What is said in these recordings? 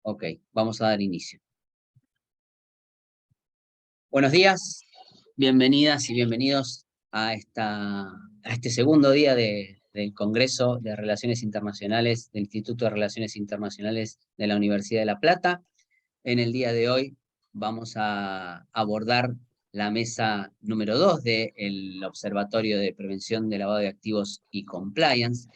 Ok, vamos a dar inicio. Buenos días, bienvenidas y bienvenidos a este segundo día del Congreso de Relaciones Internacionales del Instituto de Relaciones Internacionales de la Universidad de La Plata. En el día de hoy vamos a abordar la mesa número 2 del Observatorio de Prevención de Lavado de Activos y Compliance.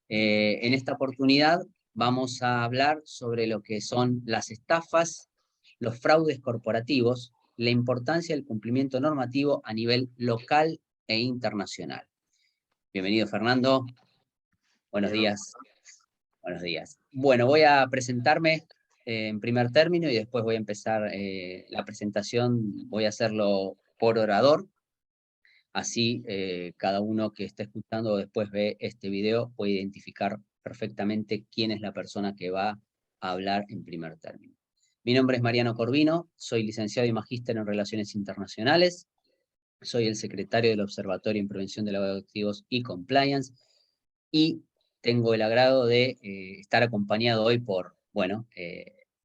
En esta oportunidad vamos a hablar sobre lo que son las estafas, los fraudes corporativos, la importancia del cumplimiento normativo a nivel local e internacional. Bienvenido, Fernando. Buenos días. Buenos días. Bueno, voy a presentarme en primer término y después voy a empezar la presentación, voy a hacerlo por orador. Así cada uno que esté escuchando o después ve este video puede identificar perfectamente quién es la persona que va a hablar en primer término. Mi nombre es Mariano Corvino, soy licenciado y magíster en Relaciones Internacionales, soy el secretario del Observatorio en Prevención de Lavado de Activos y Compliance, y tengo el agrado de estar acompañado hoy por,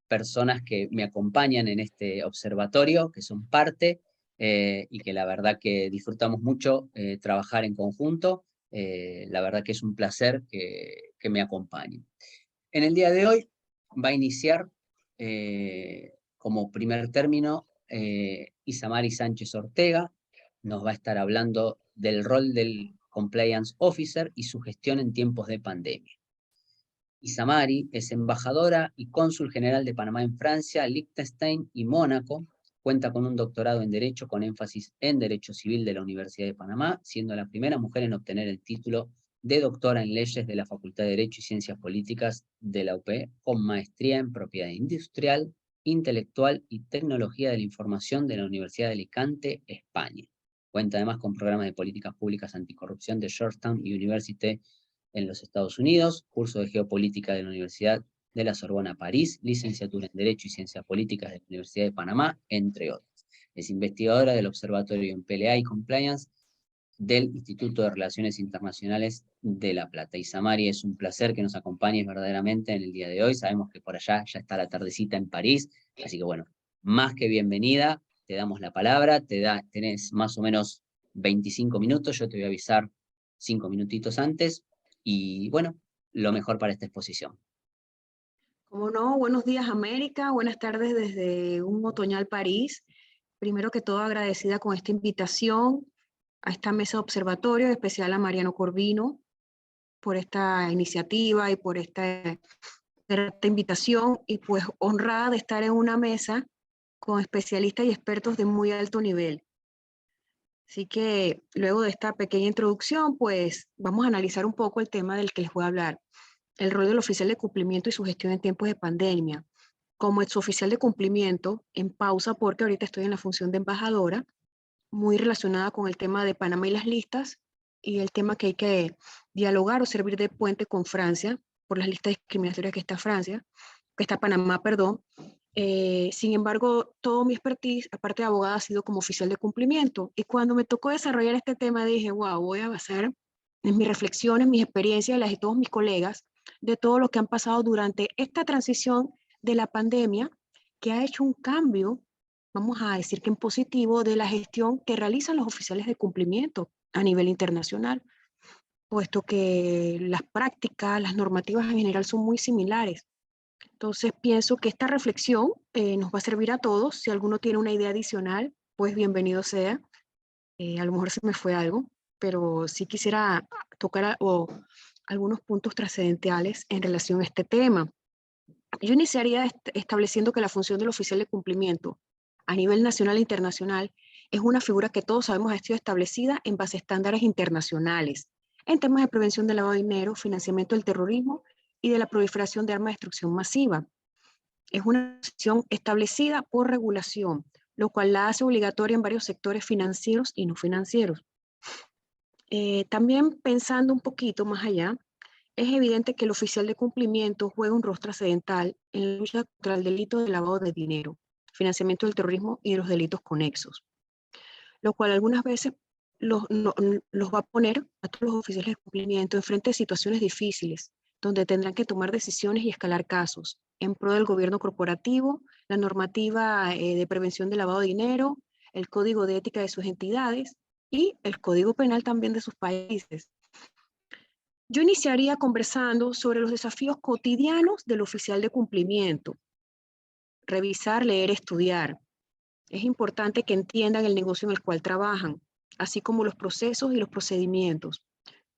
personas que me acompañan en este observatorio, que son parte, y que la verdad que disfrutamos mucho trabajar en conjunto. La verdad que es un placer que me acompañen. En el día de hoy va a iniciar como primer término Isamari Sánchez Ortega. Nos va a estar hablando del rol del Compliance Officer y su gestión en tiempos de pandemia. Isamari es embajadora y cónsul general de Panamá en Francia, Liechtenstein y Mónaco. Cuenta con un doctorado en Derecho con énfasis en Derecho Civil de la Universidad de Panamá, siendo la primera mujer en obtener el título de doctora en Leyes de la Facultad de Derecho y Ciencias Políticas de la UP, con maestría en Propiedad Industrial, Intelectual y Tecnología de la Información de la Universidad de Alicante, España. Cuenta además con programas de políticas públicas anticorrupción de Georgetown University en los Estados Unidos, curso de Geopolítica de la Universidad de la Sorbona París, licenciatura en Derecho y Ciencias Políticas de la Universidad de Panamá, entre otros. Es investigadora del Observatorio en PLA y Compliance del Instituto de Relaciones Internacionales de La Plata. Isamari, es un placer que nos acompañes verdaderamente en el día de hoy. Sabemos que por allá ya está la tardecita en París, así que bueno, más que bienvenida, te damos la palabra, tenés más o menos 25 minutos, yo te voy a avisar 5 minutitos antes, y bueno, lo mejor para esta exposición. Como no, buenos días América, buenas tardes desde un otoñal París. Primero que todo agradecida con esta invitación a esta mesa de observatorio, en especial a Mariano Corvino por esta iniciativa y por esta invitación, y pues honrada de estar en una mesa con especialistas y expertos de muy alto nivel. Así que luego de esta pequeña introducción, pues vamos a analizar un poco el tema del que les voy a hablar: el rol del oficial de cumplimiento y su gestión en tiempos de pandemia. Como exoficial de cumplimiento, en pausa porque ahorita estoy en la función de embajadora, muy relacionada con el tema de Panamá y las listas, y el tema que hay que dialogar o servir de puente con Francia, por las listas discriminatorias que está Panamá, perdón. Sin embargo, todo mi expertise, aparte de abogada, ha sido como oficial de cumplimiento. Y cuando me tocó desarrollar este tema, dije, wow, voy a basar en mis reflexiones, mis experiencias, las de todos mis colegas, de todo lo que han pasado durante esta transición de la pandemia, que ha hecho un cambio, vamos a decir que en positivo, de la gestión que realizan los oficiales de cumplimiento a nivel internacional, puesto que las prácticas, las normativas en general son muy similares. Entonces pienso que esta reflexión nos va a servir a todos. Si alguno tiene una idea adicional, pues bienvenido sea. A lo mejor se me fue algo, pero sí quisiera tocar algunos puntos trascendentales en relación a este tema. Yo iniciaría estableciendo que la función del oficial de cumplimiento a nivel nacional e internacional es una figura que todos sabemos ha sido establecida en base a estándares internacionales en temas de prevención del lavado de dinero, financiamiento del terrorismo y de la proliferación de armas de destrucción masiva. Es una función establecida por regulación, lo cual la hace obligatoria en varios sectores financieros y no financieros. También pensando un poquito más allá, es evidente que el oficial de cumplimiento juega un rol trascendental en la lucha contra el delito de lavado de dinero, financiamiento del terrorismo y de los delitos conexos, lo cual algunas veces los va a poner a todos los oficiales de cumplimiento en frente de situaciones difíciles, donde tendrán que tomar decisiones y escalar casos en pro del gobierno corporativo, la normativa de prevención del lavado de dinero, el código de ética de sus entidades y el código penal también de sus países. Yo iniciaría conversando sobre los desafíos cotidianos del oficial de cumplimiento. Revisar, leer, estudiar. Es importante que entiendan el negocio en el cual trabajan, así como los procesos y los procedimientos.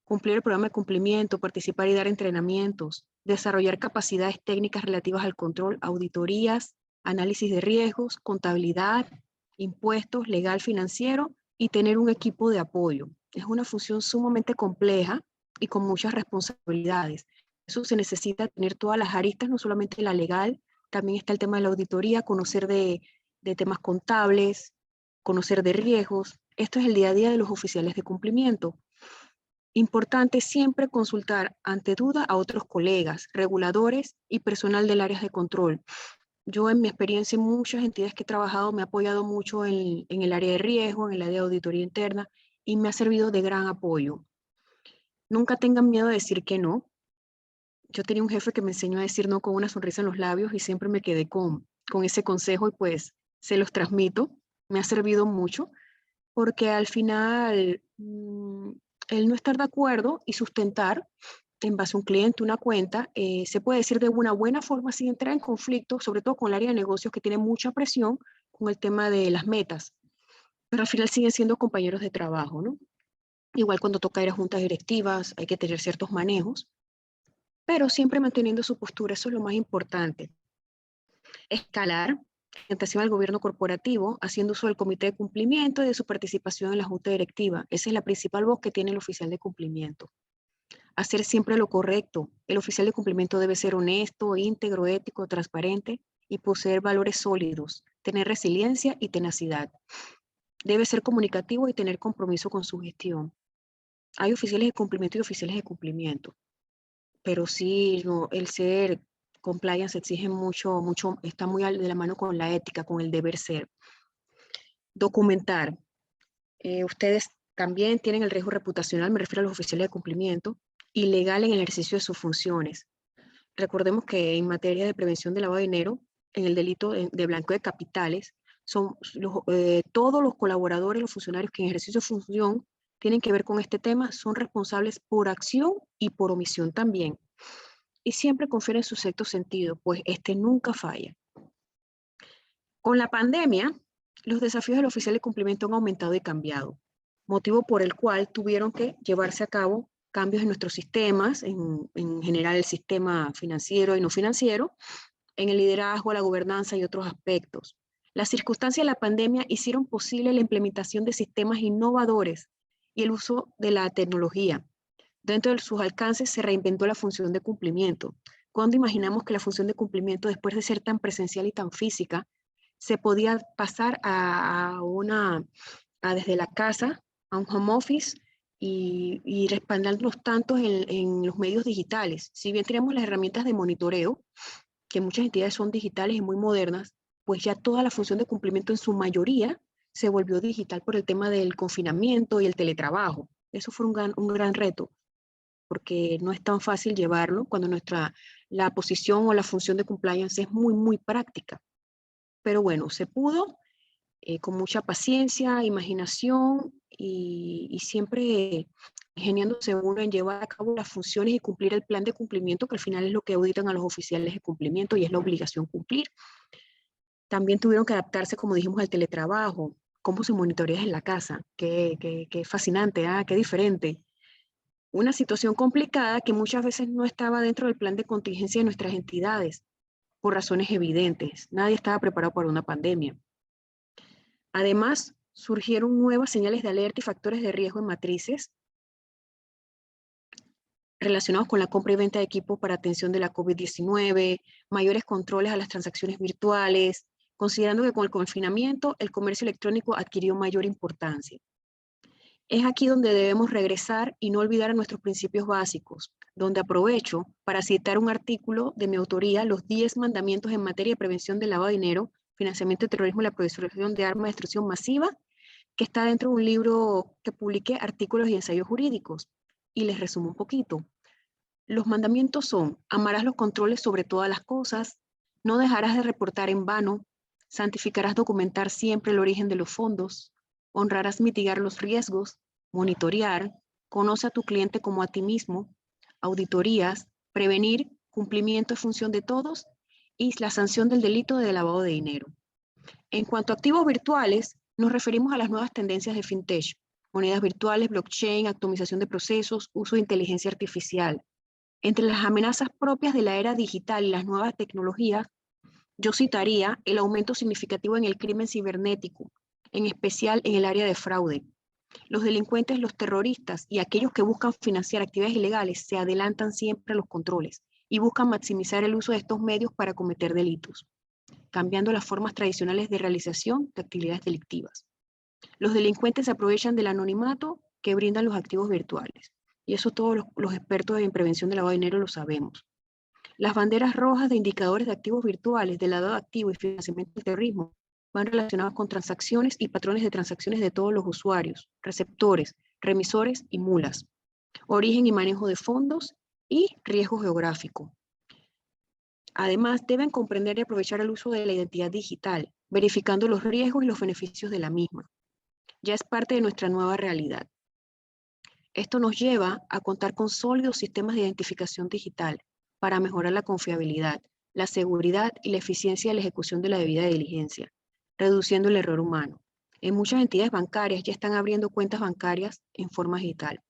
Cumplir el programa de cumplimiento, participar y dar entrenamientos, desarrollar capacidades técnicas relativas al control, auditorías, análisis de riesgos, contabilidad, impuestos, legal, financiero y tener un equipo de apoyo. Es una función sumamente compleja y con muchas responsabilidades. Eso se necesita tener todas las aristas, no solamente la legal, también está el tema de la auditoría, conocer de temas contables, conocer de riesgos. Esto es el día a día de los oficiales de cumplimiento. Importante siempre consultar ante duda a otros colegas, reguladores y personal del área de control. Yo en mi experiencia en muchas entidades que he trabajado me he apoyado mucho en el área de riesgo, en el área de auditoría interna y me ha servido de gran apoyo. Nunca tengan miedo de decir que no. Yo tenía un jefe que me enseñó a decir no con una sonrisa en los labios y siempre me quedé con ese consejo y pues se los transmito. Me ha servido mucho porque al final el no estar de acuerdo y sustentar en base a un cliente, una cuenta, se puede decir de una buena forma sin entrar en conflicto, sobre todo con el área de negocios que tiene mucha presión con el tema de las metas, pero al final siguen siendo compañeros de trabajo, ¿no? Igual cuando toca ir a juntas directivas hay que tener ciertos manejos, pero siempre manteniendo su postura, eso es lo más importante. Escalar, orientación al gobierno corporativo, haciendo uso del comité de cumplimiento y de su participación en la junta directiva. Esa es la principal voz que tiene el oficial de cumplimiento. Hacer siempre lo correcto. El oficial de cumplimiento debe ser honesto, íntegro, ético, transparente y poseer valores sólidos, tener resiliencia y tenacidad. Debe ser comunicativo y tener compromiso con su gestión. Hay oficiales de cumplimiento y oficiales de cumplimiento, pero sí, no, el ser compliance exige mucho, está muy de la mano con la ética, con el deber ser. Documentar. Ustedes también tienen el riesgo reputacional, me refiero a los oficiales de cumplimiento, y legal en el ejercicio de sus funciones. Recordemos que en materia de prevención de lavado de dinero, en el delito de blanqueo de capitales, son todos los colaboradores, los funcionarios que en ejercicio de función tienen que ver con este tema, son responsables por acción y por omisión también. Y siempre confieren su sexto sentido, pues este nunca falla. Con la pandemia, los desafíos del oficial de cumplimiento han aumentado y cambiado, motivo por el cual tuvieron que llevarse a cabo cambios en nuestros sistemas, en general el sistema financiero y no financiero, en el liderazgo, la gobernanza y otros aspectos. Las circunstancias de la pandemia hicieron posible la implementación de sistemas innovadores y el uso de la tecnología. Dentro de sus alcances se reinventó la función de cumplimiento. ¿Cuándo imaginamos que la función de cumplimiento, después de ser tan presencial y tan física, se podía pasar desde la casa a un home office y respaldándonos tanto en los medios digitales? Si bien tenemos las herramientas de monitoreo, que muchas entidades son digitales y muy modernas, pues ya toda la función de cumplimiento en su mayoría se volvió digital por el tema del confinamiento y el teletrabajo. Eso fue un gran reto, porque no es tan fácil llevarlo cuando la posición o la función de compliance es muy, muy práctica. Pero bueno, se pudo con mucha paciencia, imaginación y siempre ingeniándose uno en llevar a cabo las funciones y cumplir el plan de cumplimiento, que al final es lo que auditan a los oficiales de cumplimiento y es la obligación cumplir. También tuvieron que adaptarse, como dijimos, al teletrabajo, cómo se monitorea en la casa. Qué fascinante, qué diferente. Una situación complicada que muchas veces no estaba dentro del plan de contingencia de nuestras entidades, por razones evidentes. Nadie estaba preparado para una pandemia. Además, surgieron nuevas señales de alerta y factores de riesgo en matrices relacionados con la compra y venta de equipos para atención de la COVID-19, mayores controles a las transacciones virtuales, considerando que con el confinamiento el comercio electrónico adquirió mayor importancia. Es aquí donde debemos regresar y no olvidar a nuestros principios básicos, donde aprovecho para citar un artículo de mi autoría, los 10 mandamientos en materia de prevención del lavado de dinero, financiamiento de terrorismo y la proliferación de armas de destrucción masiva, que está dentro de un libro que publiqué, Artículos y Ensayos Jurídicos, y les resumo un poquito. Los mandamientos son: amarás los controles sobre todas las cosas, no dejarás de reportar en vano, santificarás documentar siempre el origen de los fondos, honrarás mitigar los riesgos, monitorear, conoce a tu cliente como a ti mismo, auditorías, prevenir, cumplimiento en función de todos y la sanción del delito de lavado de dinero. En cuanto a activos virtuales, nos referimos a las nuevas tendencias de fintech, monedas virtuales, blockchain, atomización de procesos, uso de inteligencia artificial. Entre las amenazas propias de la era digital y las nuevas tecnologías, yo citaría el aumento significativo en el crimen cibernético, en especial en el área de fraude. Los delincuentes, los terroristas y aquellos que buscan financiar actividades ilegales se adelantan siempre a los controles y buscan maximizar el uso de estos medios para cometer delitos, cambiando las formas tradicionales de realización de actividades delictivas. Los delincuentes se aprovechan del anonimato que brindan los activos virtuales. Y eso todos los expertos en prevención de lavado de dinero lo sabemos. Las banderas rojas de indicadores de activos virtuales, de lavado de activos y financiamiento del terrorismo van relacionados con transacciones y patrones de transacciones de todos los usuarios, receptores, remisores y mulas, origen y manejo de fondos y riesgo geográfico. Además, deben comprender y aprovechar el uso de la identidad digital, verificando los riesgos y los beneficios de la misma. Ya es parte de nuestra nueva realidad. Esto nos lleva a contar con sólidos sistemas de identificación digital para mejorar la confiabilidad, la seguridad y la eficiencia de la ejecución de la debida diligencia, reduciendo el error humano. En muchas entidades bancarias ya están abriendo cuentas bancarias en forma digital.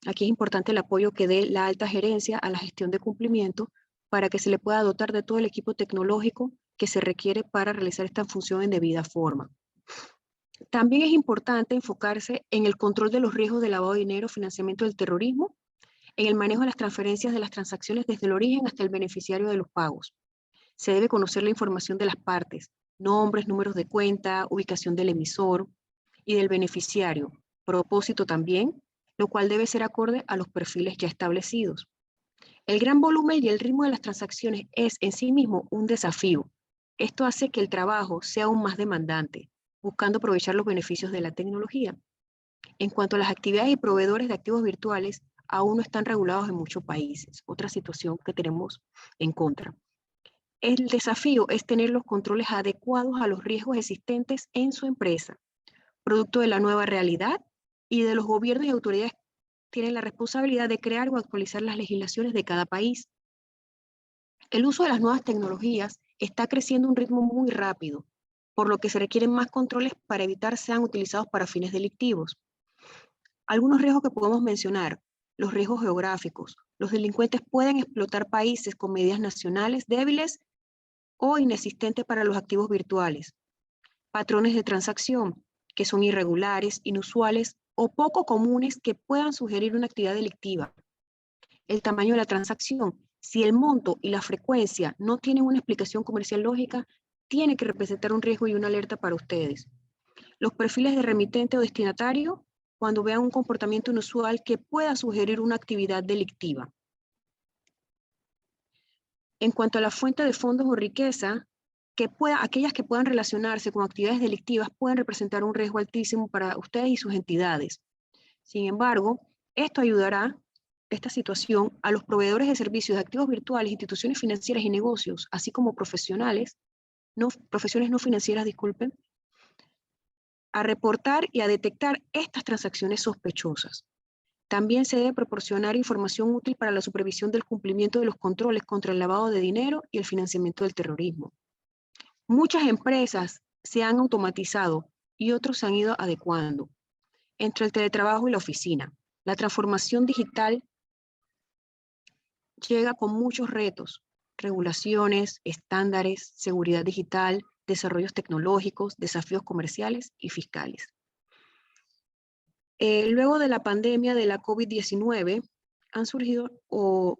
Aquí es importante el apoyo que dé la alta gerencia a la gestión de cumplimiento para que se le pueda dotar de todo el equipo tecnológico que se requiere para realizar esta función en debida forma. También es importante enfocarse en el control de los riesgos de lavado de dinero, financiamiento del terrorismo, en el manejo de las transferencias de las transacciones desde el origen hasta el beneficiario de los pagos. Se debe conocer la información de las partes, nombres, números de cuenta, ubicación del emisor y del beneficiario, propósito también, lo cual debe ser acorde a los perfiles ya establecidos. El gran volumen y el ritmo de las transacciones es en sí mismo un desafío. Esto hace que el trabajo sea aún más demandante, buscando aprovechar los beneficios de la tecnología. En cuanto a las actividades y proveedores de activos virtuales, aún no están regulados en muchos países. Otra situación que tenemos en contra. El desafío es tener los controles adecuados a los riesgos existentes en su empresa, producto de la nueva realidad y de los gobiernos y autoridades tienen la responsabilidad de crear o actualizar las legislaciones de cada país. El uso de las nuevas tecnologías está creciendo a un ritmo muy rápido, por lo que se requieren más controles para evitar sean utilizados para fines delictivos. Algunos riesgos que podemos mencionar: los riesgos geográficos. Los delincuentes pueden explotar países con medidas nacionales débiles o inexistentes para los activos virtuales. Patrones de transacción, que son irregulares, inusuales o poco comunes que puedan sugerir una actividad delictiva. El tamaño de la transacción. Si el monto y la frecuencia no tienen una explicación comercial lógica, tiene que representar un riesgo y una alerta para ustedes. Los perfiles de remitente o destinatario, cuando vean un comportamiento inusual que pueda sugerir una actividad delictiva. En cuanto a la fuente de fondos o riqueza, aquellas que puedan relacionarse con actividades delictivas pueden representar un riesgo altísimo para ustedes y sus entidades. Sin embargo, esto ayudará, esta situación, a los proveedores de servicios de activos virtuales, instituciones financieras y negocios, así como profesiones no financieras, disculpen, a reportar y a detectar estas transacciones sospechosas. También se debe proporcionar información útil para la supervisión del cumplimiento de los controles contra el lavado de dinero y el financiamiento del terrorismo. Muchas empresas se han automatizado y otros se han ido adecuando. Entre el teletrabajo y la oficina, la transformación digital llega con muchos retos: regulaciones, estándares, seguridad digital, desarrollos tecnológicos, desafíos comerciales y fiscales. Luego de la pandemia de la COVID-19 han surgido o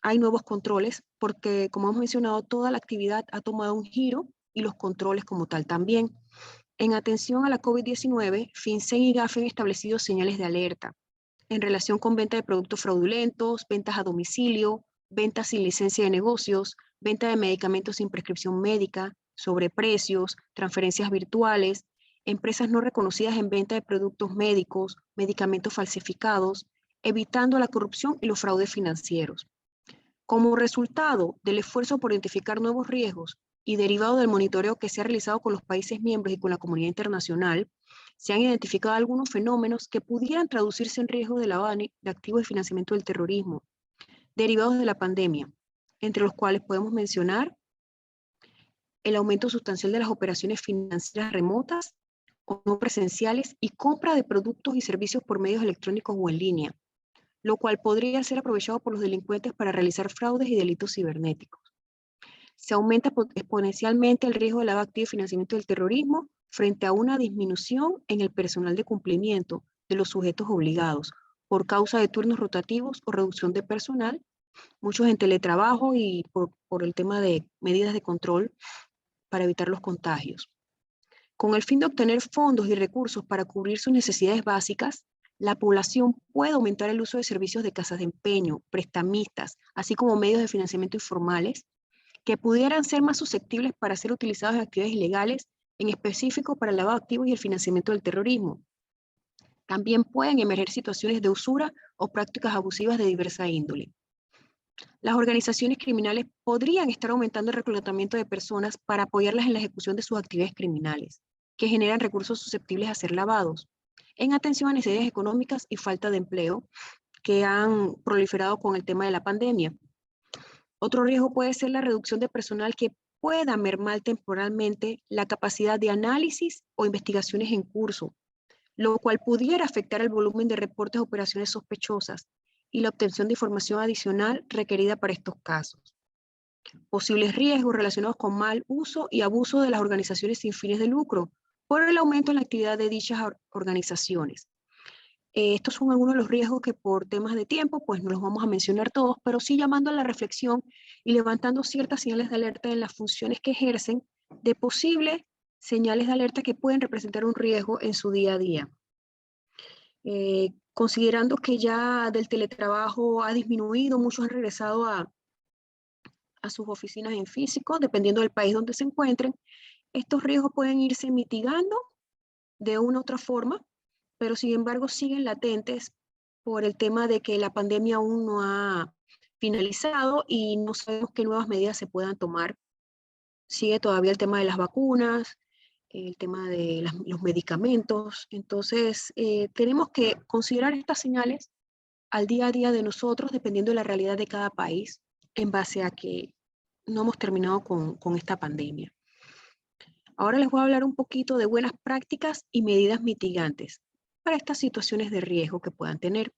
hay nuevos controles porque, como hemos mencionado, toda la actividad ha tomado un giro y los controles como tal también. En atención a la COVID-19, FinCEN y GAFE han establecido señales de alerta en relación con venta de productos fraudulentos, ventas a domicilio, ventas sin licencia de negocios, venta de medicamentos sin prescripción médica, sobreprecios, transferencias virtuales empresas no reconocidas en venta de productos médicos, medicamentos falsificados, evitando la corrupción y los fraudes financieros. Como resultado del esfuerzo por identificar nuevos riesgos y derivado del monitoreo que se ha realizado con los países miembros y con la comunidad internacional, se han identificado algunos fenómenos que pudieran traducirse en riesgo de lavado de activos y financiamiento del terrorismo, derivados de la pandemia, entre los cuales podemos mencionar el aumento sustancial de las operaciones financieras remotas o no presenciales y compra de productos y servicios por medios electrónicos o en línea, lo cual podría ser aprovechado por los delincuentes para realizar fraudes y delitos cibernéticos. Se aumenta exponencialmente el riesgo de lavado de activos y financiamiento del terrorismo frente a una disminución en el personal de cumplimiento de los sujetos obligados por causa de turnos rotativos o reducción de personal, muchos en teletrabajo y por el tema de medidas de control para evitar los contagios. Con el fin de obtener fondos y recursos para cubrir sus necesidades básicas, la población puede aumentar el uso de servicios de casas de empeño, prestamistas, así como medios de financiamiento informales, que pudieran ser más susceptibles para ser utilizados en actividades ilegales, en específico para el lavado de activos y el financiamiento del terrorismo. También pueden emerger situaciones de usura o prácticas abusivas de diversa índole. Las organizaciones criminales podrían estar aumentando el reclutamiento de personas para apoyarlas en la ejecución de sus actividades criminales, que generan recursos susceptibles a ser lavados, en atención a necesidades económicas y falta de empleo que han proliferado con el tema de la pandemia. Otro riesgo puede ser la reducción de personal que pueda mermar temporalmente la capacidad de análisis o investigaciones en curso, lo cual pudiera afectar el volumen de reportes de operaciones sospechosas y la obtención de información adicional requerida para estos casos. Posibles riesgos relacionados con mal uso y abuso de las organizaciones sin fines de lucro por el aumento en la actividad de dichas organizaciones. Estos son algunos de los riesgos que por temas de tiempo pues no los vamos a mencionar todos, pero sí llamando a la reflexión y levantando ciertas señales de alerta en las funciones que ejercen de posibles señales de alerta que pueden representar un riesgo en su día a día. Considerando que ya del teletrabajo ha disminuido, muchos han regresado a sus oficinas en físico, dependiendo del país donde se encuentren, estos riesgos pueden irse mitigando de una u otra forma, pero sin embargo siguen latentes por el tema de que la pandemia aún no ha finalizado y no sabemos qué nuevas medidas se puedan tomar. Sigue todavía el tema de las vacunas, el tema de los medicamentos. Entonces, tenemos que considerar estas señales al día a día de nosotros, dependiendo de la realidad de cada país, en base a que no hemos terminado con esta pandemia. Ahora les voy a hablar un poquito de buenas prácticas y medidas mitigantes para estas situaciones de riesgo que puedan tener.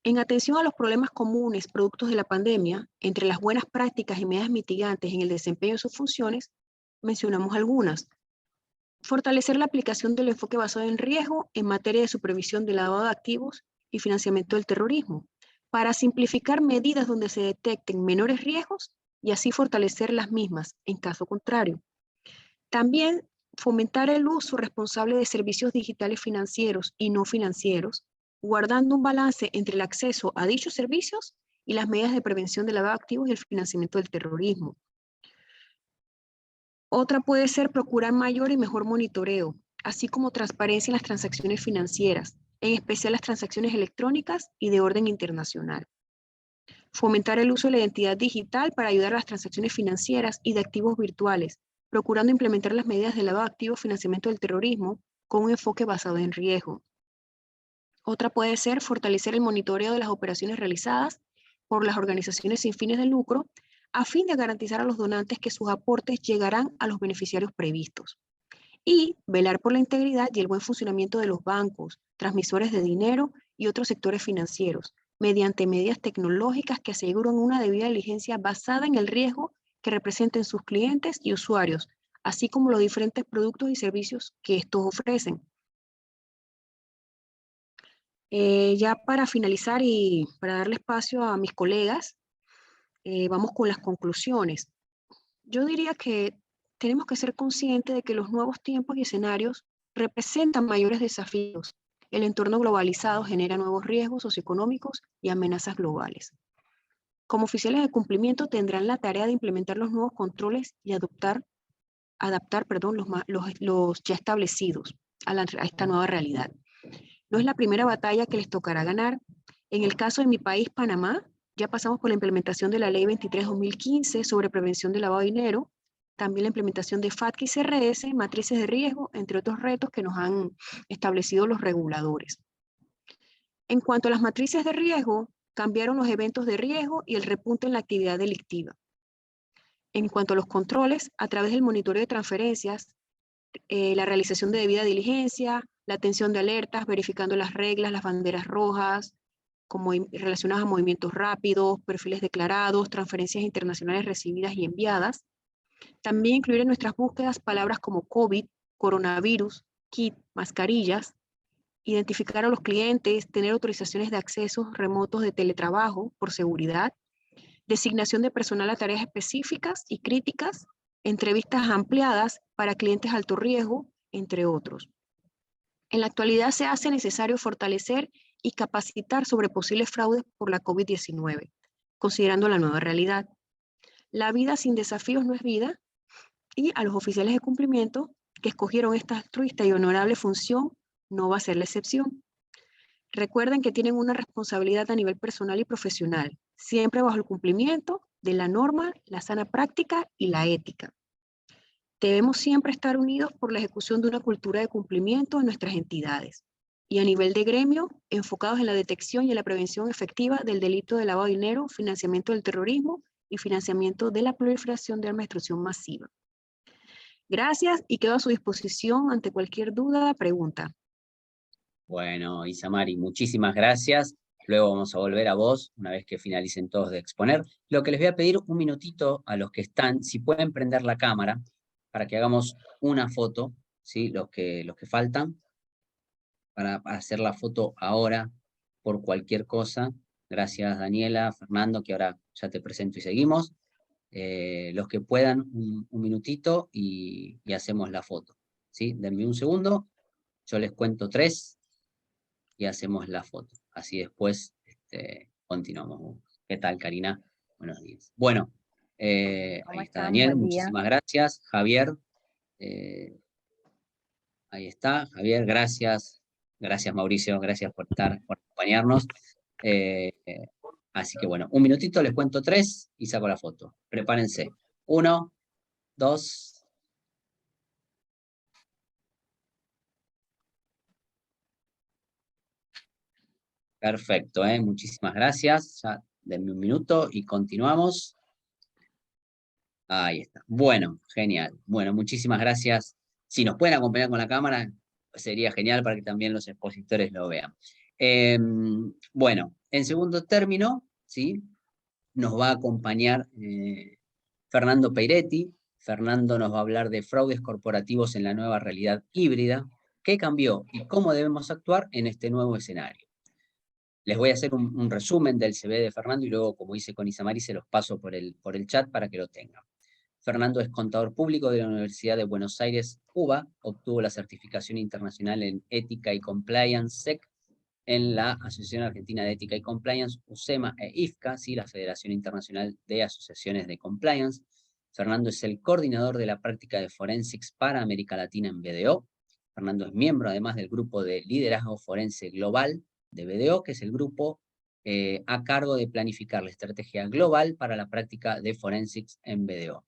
En atención a los problemas comunes productos de la pandemia, entre las buenas prácticas y medidas mitigantes en el desempeño de sus funciones, mencionamos algunas. Fortalecer la aplicación del enfoque basado en riesgo en materia de supervisión del lavado de activos y financiamiento del terrorismo, para simplificar medidas donde se detecten menores riesgos y así fortalecer las mismas en caso contrario. También fomentar el uso responsable de servicios digitales financieros y no financieros, guardando un balance entre el acceso a dichos servicios y las medidas de prevención del lavado de activos y el financiamiento del terrorismo. Otra puede ser procurar mayor y mejor monitoreo, así como transparencia en las transacciones financieras, en especial las transacciones electrónicas y de orden internacional. Fomentar el uso de la identidad digital para ayudar a las transacciones financieras y de activos virtuales, procurando implementar las medidas de lavado de activos y financiamiento del terrorismo con un enfoque basado en riesgo. Otra puede ser fortalecer el monitoreo de las operaciones realizadas por las organizaciones sin fines de lucro a fin de garantizar a los donantes que sus aportes llegarán a los beneficiarios previstos. Y velar por la integridad y el buen funcionamiento de los bancos, transmisores de dinero y otros sectores financieros, mediante medidas tecnológicas que aseguran una debida diligencia basada en el riesgo que representen sus clientes y usuarios, así como los diferentes productos y servicios que estos ofrecen. Ya para finalizar y para darle espacio a mis colegas, vamos con las conclusiones. Yo diría que tenemos que ser conscientes de que los nuevos tiempos y escenarios representan mayores desafíos. El entorno globalizado genera nuevos riesgos socioeconómicos y amenazas globales. Como oficiales de cumplimiento tendrán la tarea de implementar los nuevos controles y adoptar adaptar, perdón, los ya establecidos a esta nueva realidad. No es la primera batalla que les tocará ganar. En el caso de mi país, Panamá, ya pasamos por la implementación de la Ley 23/2015 sobre prevención de lavado de dinero, también la implementación de FATCA y CRS, matrices de riesgo, entre otros retos que nos han establecido los reguladores. En cuanto a las matrices de riesgo, cambiaron los eventos de riesgo y el repunte en la actividad delictiva. En cuanto a los controles, a través del monitoreo de transferencias, la realización de debida diligencia, la atención de alertas, verificando las reglas, las banderas rojas, como relacionadas a movimientos rápidos, perfiles declarados, transferencias internacionales recibidas y enviadas. También incluir en nuestras búsquedas palabras como COVID, coronavirus, kit, mascarillas, identificar a los clientes, tener autorizaciones de accesos remotos de teletrabajo por seguridad, designación de personal a tareas específicas y críticas, entrevistas ampliadas para clientes alto riesgo, entre otros. En la actualidad se hace necesario fortalecer y capacitar sobre posibles fraudes por la COVID-19, considerando la nueva realidad. La vida sin desafíos no es vida, y a los oficiales de cumplimiento que escogieron esta altruista y honorable función no va a ser la excepción. Recuerden que tienen una responsabilidad a nivel personal y profesional, siempre bajo el cumplimiento de la norma, la sana práctica y la ética. Debemos siempre estar unidos por la ejecución de una cultura de cumplimiento en nuestras entidades y a nivel de gremio, enfocados en la detección y en la prevención efectiva del delito de lavado de dinero, financiamiento del terrorismo y financiamiento de la proliferación de armas de destrucción masiva. Gracias y quedo a su disposición ante cualquier duda o pregunta. Bueno, Isamari, muchísimas gracias. Luego vamos a volver a vos, una vez que finalicen todos de exponer. Lo que les voy a pedir un minutito a los que están, si pueden prender la cámara, para que hagamos una foto, ¿sí? Los que faltan, para hacer la foto ahora, por cualquier cosa. Gracias, Daniela, Fernando, que ahora ya te presento y seguimos. Los que puedan, un minutito y hacemos la foto, ¿sí? Denme un segundo, yo les cuento 3 y hacemos la foto. Así después continuamos. ¿Qué tal, Karina? Buenos días. Bueno, ahí está Daniel, muchísimas gracias. Javier, ahí está, Javier, gracias. Gracias, Mauricio, gracias por acompañarnos. Así que bueno, un minutito, les cuento 3 y saco la foto. Prepárense. 1, 2. Perfecto, muchísimas gracias. Ya, denme un minuto y continuamos. Ahí está. Bueno, genial. Bueno, muchísimas gracias. Si nos pueden acompañar con la cámara, sería genial para que también los expositores lo vean. Bueno, en segundo término, ¿sí? Nos va a acompañar Fernando Peiretti. Fernando nos va a hablar de fraudes corporativos en la nueva realidad híbrida, qué cambió y cómo debemos actuar en este nuevo escenario. Les voy a hacer un resumen del CV de Fernando y luego, como hice con Isamari, se los paso por el chat para que lo tengan. Fernando es contador público de la Universidad de Buenos Aires, UBA, obtuvo la certificación internacional en Ética y Compliance SEC en la Asociación Argentina de Ética y Compliance, USEMA e IFCA, ¿sí? La Federación Internacional de Asociaciones de Compliance. Fernando es el coordinador de la práctica de Forensics para América Latina en BDO. Fernando es miembro además del grupo de liderazgo forense global de BDO, que es el grupo a cargo de planificar la estrategia global para la práctica de Forensics en BDO.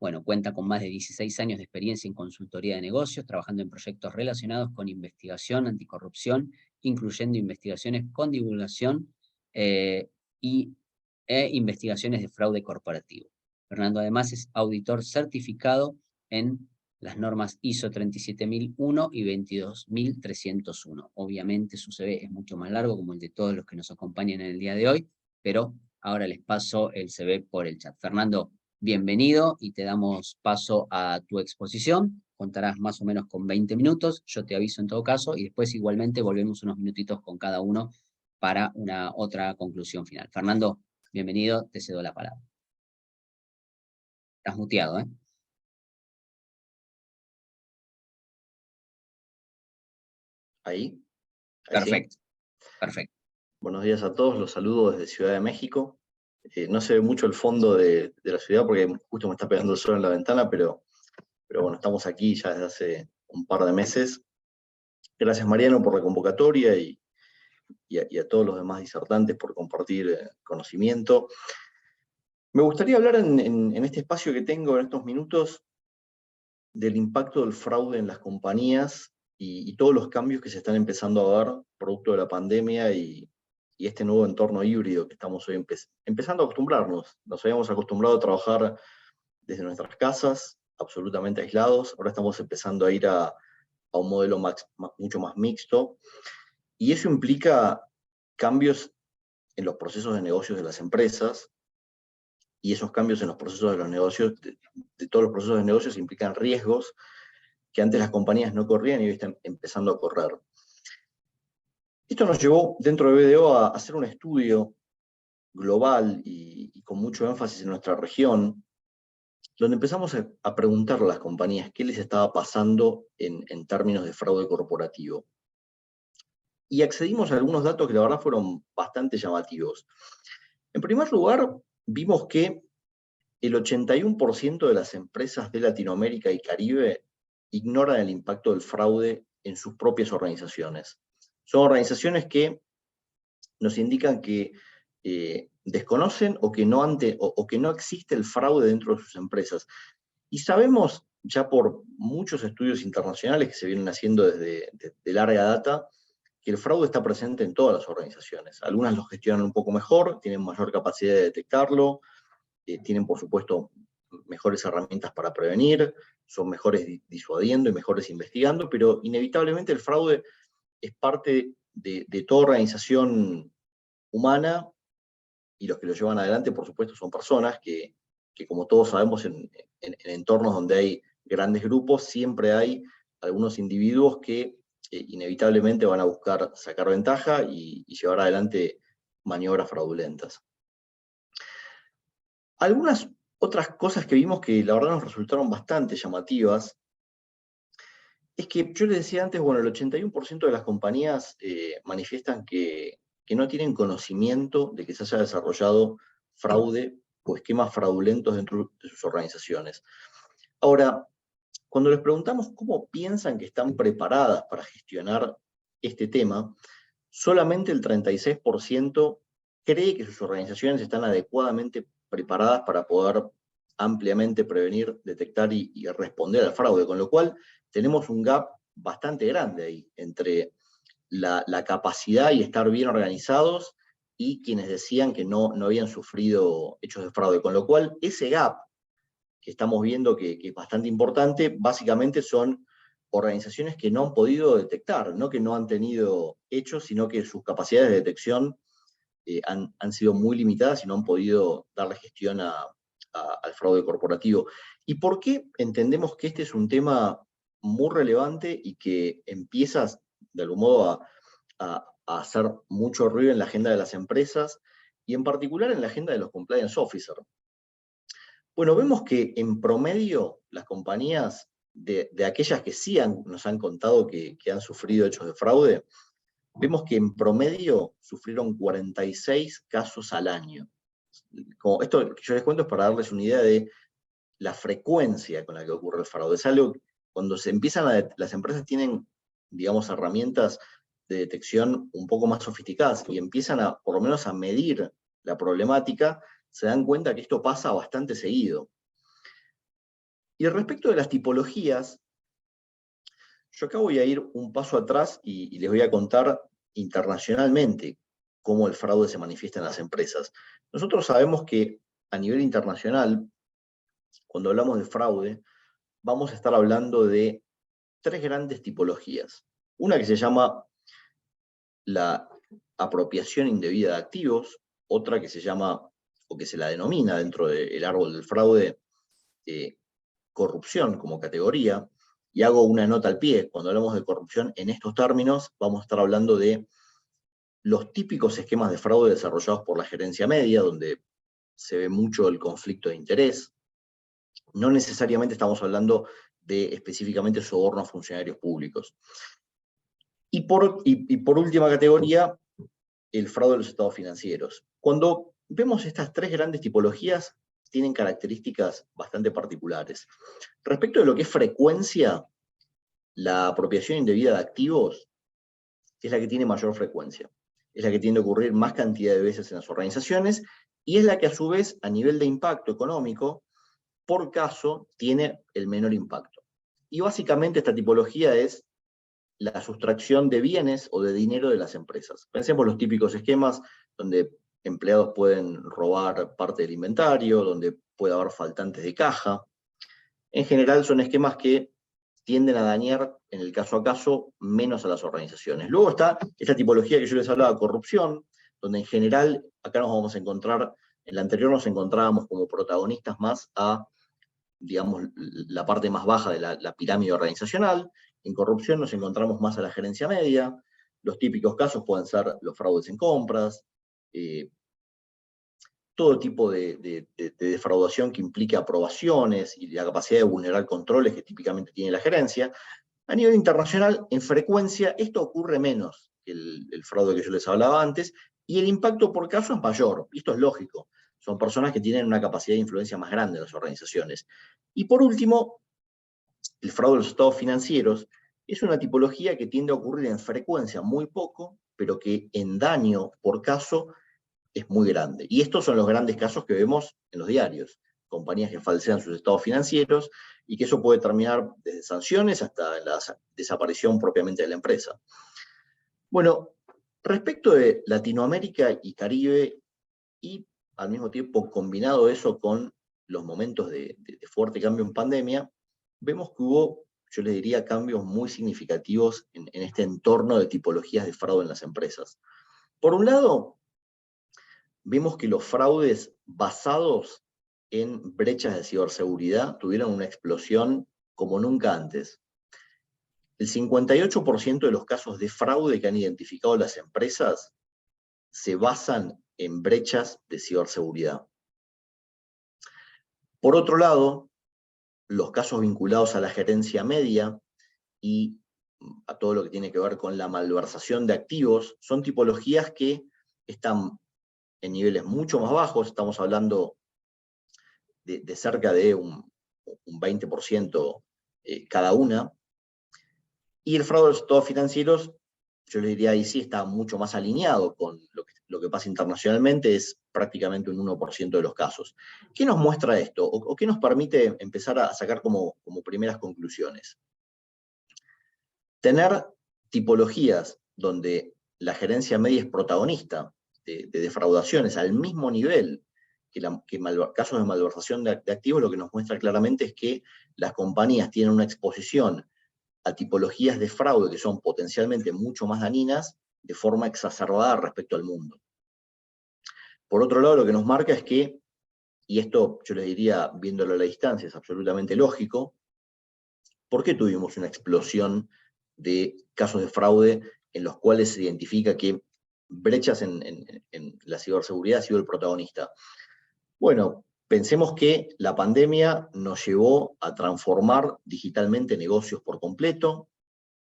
Bueno, cuenta con más de 16 años de experiencia en consultoría de negocios, trabajando en proyectos relacionados con investigación, anticorrupción, incluyendo investigaciones con divulgación e investigaciones de fraude corporativo. Fernando además es auditor certificado en las normas ISO 37001 y 22301. Obviamente su CV es mucho más largo, como el de todos los que nos acompañan en el día de hoy, pero ahora les paso el CV por el chat. Fernando, bienvenido y te damos paso a tu exposición. Contarás más o menos con 20 minutos, yo te aviso en todo caso, y después igualmente volvemos unos minutitos con cada uno para una otra conclusión final. Fernando, bienvenido, te cedo la palabra. Estás muteado, ¿eh? Ahí. Perfecto, Sí. perfecto. Buenos días a todos, los saludo desde Ciudad de México. No se ve mucho el fondo de la ciudad porque justo me está pegando el sol en la ventana, pero pero bueno, estamos aquí ya desde hace un par de meses. Gracias, Mariano, por la convocatoria y a todos los demás disertantes por compartir conocimiento. Me gustaría hablar en este espacio que tengo en estos minutos del impacto del fraude en las compañías y todos los cambios que se están empezando a dar producto de la pandemia y este nuevo entorno híbrido que estamos hoy empezando a acostumbrarnos. Nos habíamos acostumbrado a trabajar desde nuestras casas, absolutamente aislados. Ahora estamos empezando a ir a un modelo mucho más mixto. Y eso implica cambios en los procesos de negocios de las empresas, y esos cambios en los procesos de los negocios, de todos los procesos de negocios, implican riesgos que antes las compañías no corrían y hoy están empezando a correr. Esto nos llevó dentro de BDO a hacer un estudio global y con mucho énfasis en nuestra región, donde empezamos a preguntarle a las compañías qué les estaba pasando en términos de fraude corporativo. Y accedimos a algunos datos que la verdad fueron bastante llamativos. En primer lugar, vimos que el 81% de las empresas de Latinoamérica y Caribe ignoran el impacto del fraude en sus propias organizaciones. Son organizaciones que nos indican que desconocen o que no existe el fraude dentro de sus empresas. Y sabemos ya por muchos estudios internacionales que se vienen haciendo desde de larga data, que el fraude está presente en todas las organizaciones. Algunas lo gestionan un poco mejor, tienen mayor capacidad de detectarlo, tienen por supuesto mejores herramientas para prevenir, son mejores disuadiendo y mejores investigando, pero inevitablemente el fraude es parte de toda organización humana, y los que lo llevan adelante por supuesto son personas que como todos sabemos en entornos donde hay grandes grupos siempre hay algunos individuos que inevitablemente van a buscar sacar ventaja y llevar adelante maniobras fraudulentas. Algunas otras cosas que vimos que la verdad nos resultaron bastante llamativas es que yo les decía antes, bueno, el 81% de las compañías manifiestan que no tienen conocimiento de que se haya desarrollado fraude o esquemas fraudulentos dentro de sus organizaciones. Ahora, cuando les preguntamos cómo piensan que están preparadas para gestionar este tema, solamente el 36% cree que sus organizaciones están adecuadamente preparadas para poder ampliamente prevenir, detectar y responder al fraude, con lo cual tenemos un gap bastante grande ahí entre la capacidad y estar bien organizados y quienes decían que no habían sufrido hechos de fraude, con lo cual ese gap que estamos viendo que es bastante importante, básicamente son organizaciones que no han podido detectar, no que no han tenido hechos, sino que sus capacidades de detección han sido muy limitadas y no han podido darle gestión al fraude corporativo. ¿Y por qué entendemos que este es un tema muy relevante y que empieza de algún modo a hacer mucho ruido en la agenda de las empresas y en particular en la agenda de los compliance officers? Bueno, vemos que en promedio las compañías de aquellas que sí nos han contado que han sufrido hechos de fraude, vemos que en promedio sufrieron 46 casos al año. Como esto que yo les cuento es para darles una idea de la frecuencia con la que ocurre el fraude. Es algo que cuando se empiezan las empresas tienen, digamos, herramientas de detección un poco más sofisticadas y empiezan por lo menos a medir la problemática, se dan cuenta que esto pasa bastante seguido. Y respecto de las tipologías, yo acá voy a ir un paso atrás y les voy a contar internacionalmente cómo el fraude se manifiesta en las empresas. Nosotros sabemos que a nivel internacional, cuando hablamos de fraude, vamos a estar hablando de tres grandes tipologías. Una que se llama la apropiación indebida de activos, otra que se llama, o que se la denomina dentro del árbol del fraude, corrupción como categoría, y hago una nota al pie, cuando hablamos de corrupción en estos términos, vamos a estar hablando de los típicos esquemas de fraude desarrollados por la gerencia media, donde se ve mucho el conflicto de interés. No necesariamente estamos hablando de específicamente soborno a funcionarios públicos. Y por última categoría, el fraude de los estados financieros. Cuando vemos estas tres grandes tipologías, tienen características bastante particulares. Respecto de lo que es frecuencia, la apropiación indebida de activos es la que tiene mayor frecuencia. Es la que tiende a ocurrir más cantidad de veces en las organizaciones y es la que a su vez, a nivel de impacto económico, por caso, tiene el menor impacto. Y básicamente esta tipología es la sustracción de bienes o de dinero de las empresas. Pensemos los típicos esquemas donde empleados pueden robar parte del inventario, donde puede haber faltantes de caja. En general son esquemas que tienden a dañar, en el caso a caso, menos a las organizaciones. Luego está esta tipología que yo les hablaba, corrupción, donde en general, acá nos vamos a encontrar, en la anterior nos encontrábamos como protagonistas más a, digamos, la parte más baja de la pirámide organizacional. En corrupción nos encontramos más a la gerencia media. Los típicos casos pueden ser los fraudes en compras, todo tipo de defraudación que implique aprobaciones y la capacidad de vulnerar controles que típicamente tiene la gerencia. A nivel internacional, en frecuencia, esto ocurre menos que el fraude que yo les hablaba antes, y el impacto por caso es mayor. Esto es lógico. Son personas que tienen una capacidad de influencia más grande en las organizaciones. Y por último, el fraude de los estados financieros es una tipología que tiende a ocurrir en frecuencia muy poco, pero que en daño por caso es muy grande. Y estos son los grandes casos que vemos en los diarios. Compañías que falsean sus estados financieros y que eso puede terminar desde sanciones hasta la desaparición propiamente de la empresa. Bueno, respecto de Latinoamérica y Caribe, y al mismo tiempo combinado eso con los momentos de fuerte cambio en pandemia, vemos que hubo, yo les diría, cambios muy significativos en este entorno de tipologías de fraude en las empresas. Por un lado, vemos que los fraudes basados en brechas de ciberseguridad tuvieron una explosión como nunca antes. El 58% de los casos de fraude que han identificado las empresas se basan en brechas de ciberseguridad. Por otro lado, los casos vinculados a la gerencia media y a todo lo que tiene que ver con la malversación de activos son tipologías que están en niveles mucho más bajos, estamos hablando de cerca de un 20% cada una, y el fraude de los estados financieros, yo les diría ahí sí está mucho más alineado con lo que pasa internacionalmente, es prácticamente un 1% de los casos. ¿Qué nos muestra esto? ¿O qué nos permite empezar a sacar como primeras conclusiones? Tener tipologías donde la gerencia media es protagonista de defraudaciones al mismo nivel que casos de malversación de activos, lo que nos muestra claramente es que las compañías tienen una exposición a tipologías de fraude que son potencialmente mucho más dañinas de forma exacerbada respecto al mundo. Por otro lado, lo que nos marca es que, y esto yo les diría, viéndolo a la distancia, es absolutamente lógico, ¿por qué tuvimos una explosión de casos de fraude en los cuales se identifica que brechas en la ciberseguridad ha sido el protagonista? Bueno, pensemos que la pandemia nos llevó a transformar digitalmente negocios por completo,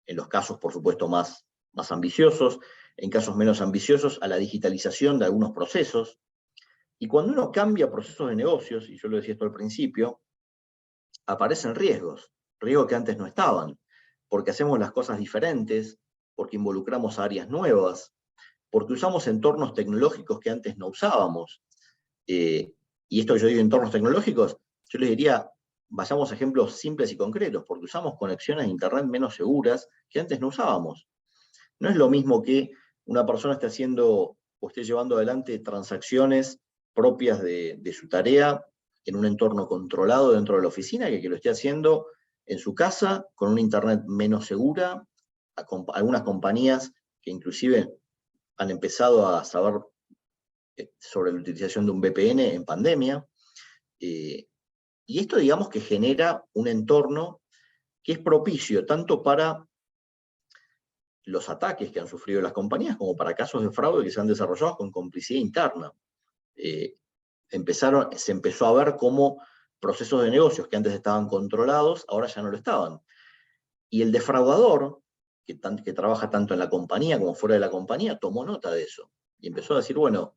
en los casos, por supuesto, más ambiciosos, en casos menos ambiciosos, a la digitalización de algunos procesos. Y cuando uno cambia procesos de negocios, y yo lo decía esto al principio, aparecen riesgos que antes no estaban, porque hacemos las cosas diferentes, porque involucramos a áreas nuevas, porque usamos entornos tecnológicos que antes no usábamos. Y esto que yo digo entornos tecnológicos, yo les diría, vayamos a ejemplos simples y concretos, porque usamos conexiones a Internet menos seguras que antes no usábamos. No es lo mismo que una persona esté haciendo o esté llevando adelante transacciones propias de su tarea en un entorno controlado dentro de la oficina que lo esté haciendo en su casa con una Internet menos segura. Algunas compañías que inclusive han empezado a saber sobre la utilización de un VPN en pandemia. Y esto, digamos, que genera un entorno que es propicio tanto para los ataques que han sufrido las compañías como para casos de fraude que se han desarrollado con complicidad interna. Se empezó a ver cómo procesos de negocios que antes estaban controlados, ahora ya no lo estaban. Y el defraudador, que trabaja tanto en la compañía como fuera de la compañía, tomó nota de eso. Y empezó a decir, bueno,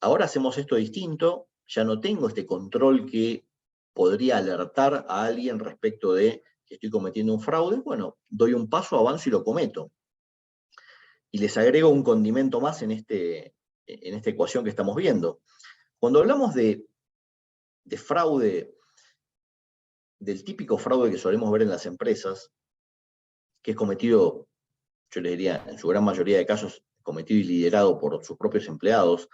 ahora hacemos esto distinto, ya no tengo este control que podría alertar a alguien respecto de que estoy cometiendo un fraude, bueno, doy un paso, avanzo y lo cometo. Y les agrego un condimento más en esta ecuación que estamos viendo. Cuando hablamos de fraude, del típico fraude que solemos ver en las empresas, que es cometido, yo les diría, en su gran mayoría de casos, cometido y liderado por sus propios empleados,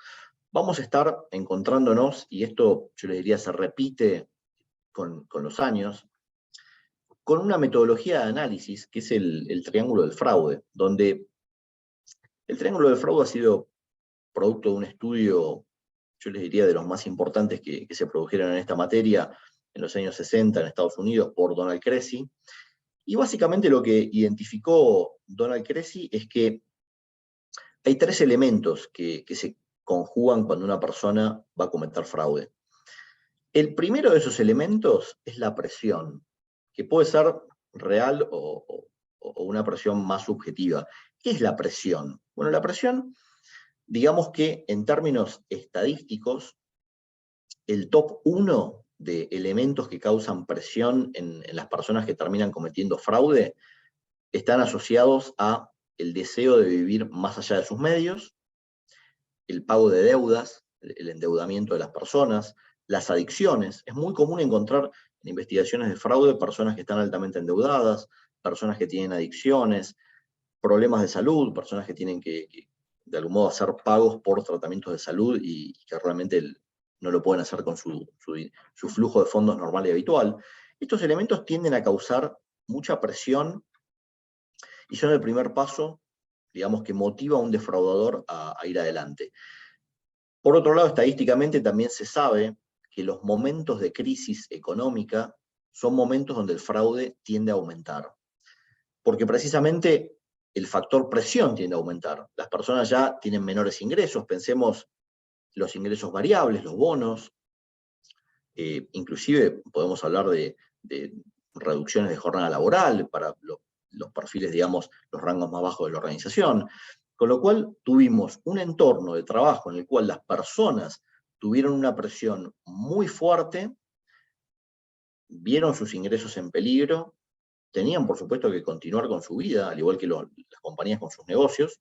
vamos a estar encontrándonos, y esto yo les diría se repite con los años, con una metodología de análisis que es el triángulo del fraude, donde el triángulo del fraude ha sido producto de un estudio, yo les diría, de los más importantes que se produjeron en esta materia en los años 60 en Estados Unidos por Donald Crecy. Y básicamente lo que identificó Donald Crecy es que hay 3 elementos que se conjugan cuando una persona va a cometer fraude. El primero de esos elementos es la presión, que puede ser real o una presión más subjetiva. ¿Qué es la presión? Bueno, la presión, digamos que en términos estadísticos, el top 1 de elementos que causan presión en las personas que terminan cometiendo fraude están asociados a el deseo de vivir más allá de sus medios, el pago de deudas, el endeudamiento de las personas, las adicciones. Es muy común encontrar en investigaciones de fraude personas que están altamente endeudadas, personas que tienen adicciones, problemas de salud, personas que tienen que de algún modo hacer pagos por tratamientos de salud y que realmente no lo pueden hacer con su flujo de fondos normal y habitual. Estos elementos tienden a causar mucha presión y son el primer paso, digamos, que motiva a un defraudador a ir adelante. Por otro lado, estadísticamente también se sabe que los momentos de crisis económica son momentos donde el fraude tiende a aumentar. Porque precisamente el factor presión tiende a aumentar. Las personas ya tienen menores ingresos, pensemos los ingresos variables, los bonos, inclusive podemos hablar de reducciones de jornada laboral para los perfiles, digamos, los rangos más bajos de la organización. Con lo cual tuvimos un entorno de trabajo en el cual las personas tuvieron una presión muy fuerte, vieron sus ingresos en peligro, tenían por supuesto que continuar con su vida, al igual que las compañías con sus negocios,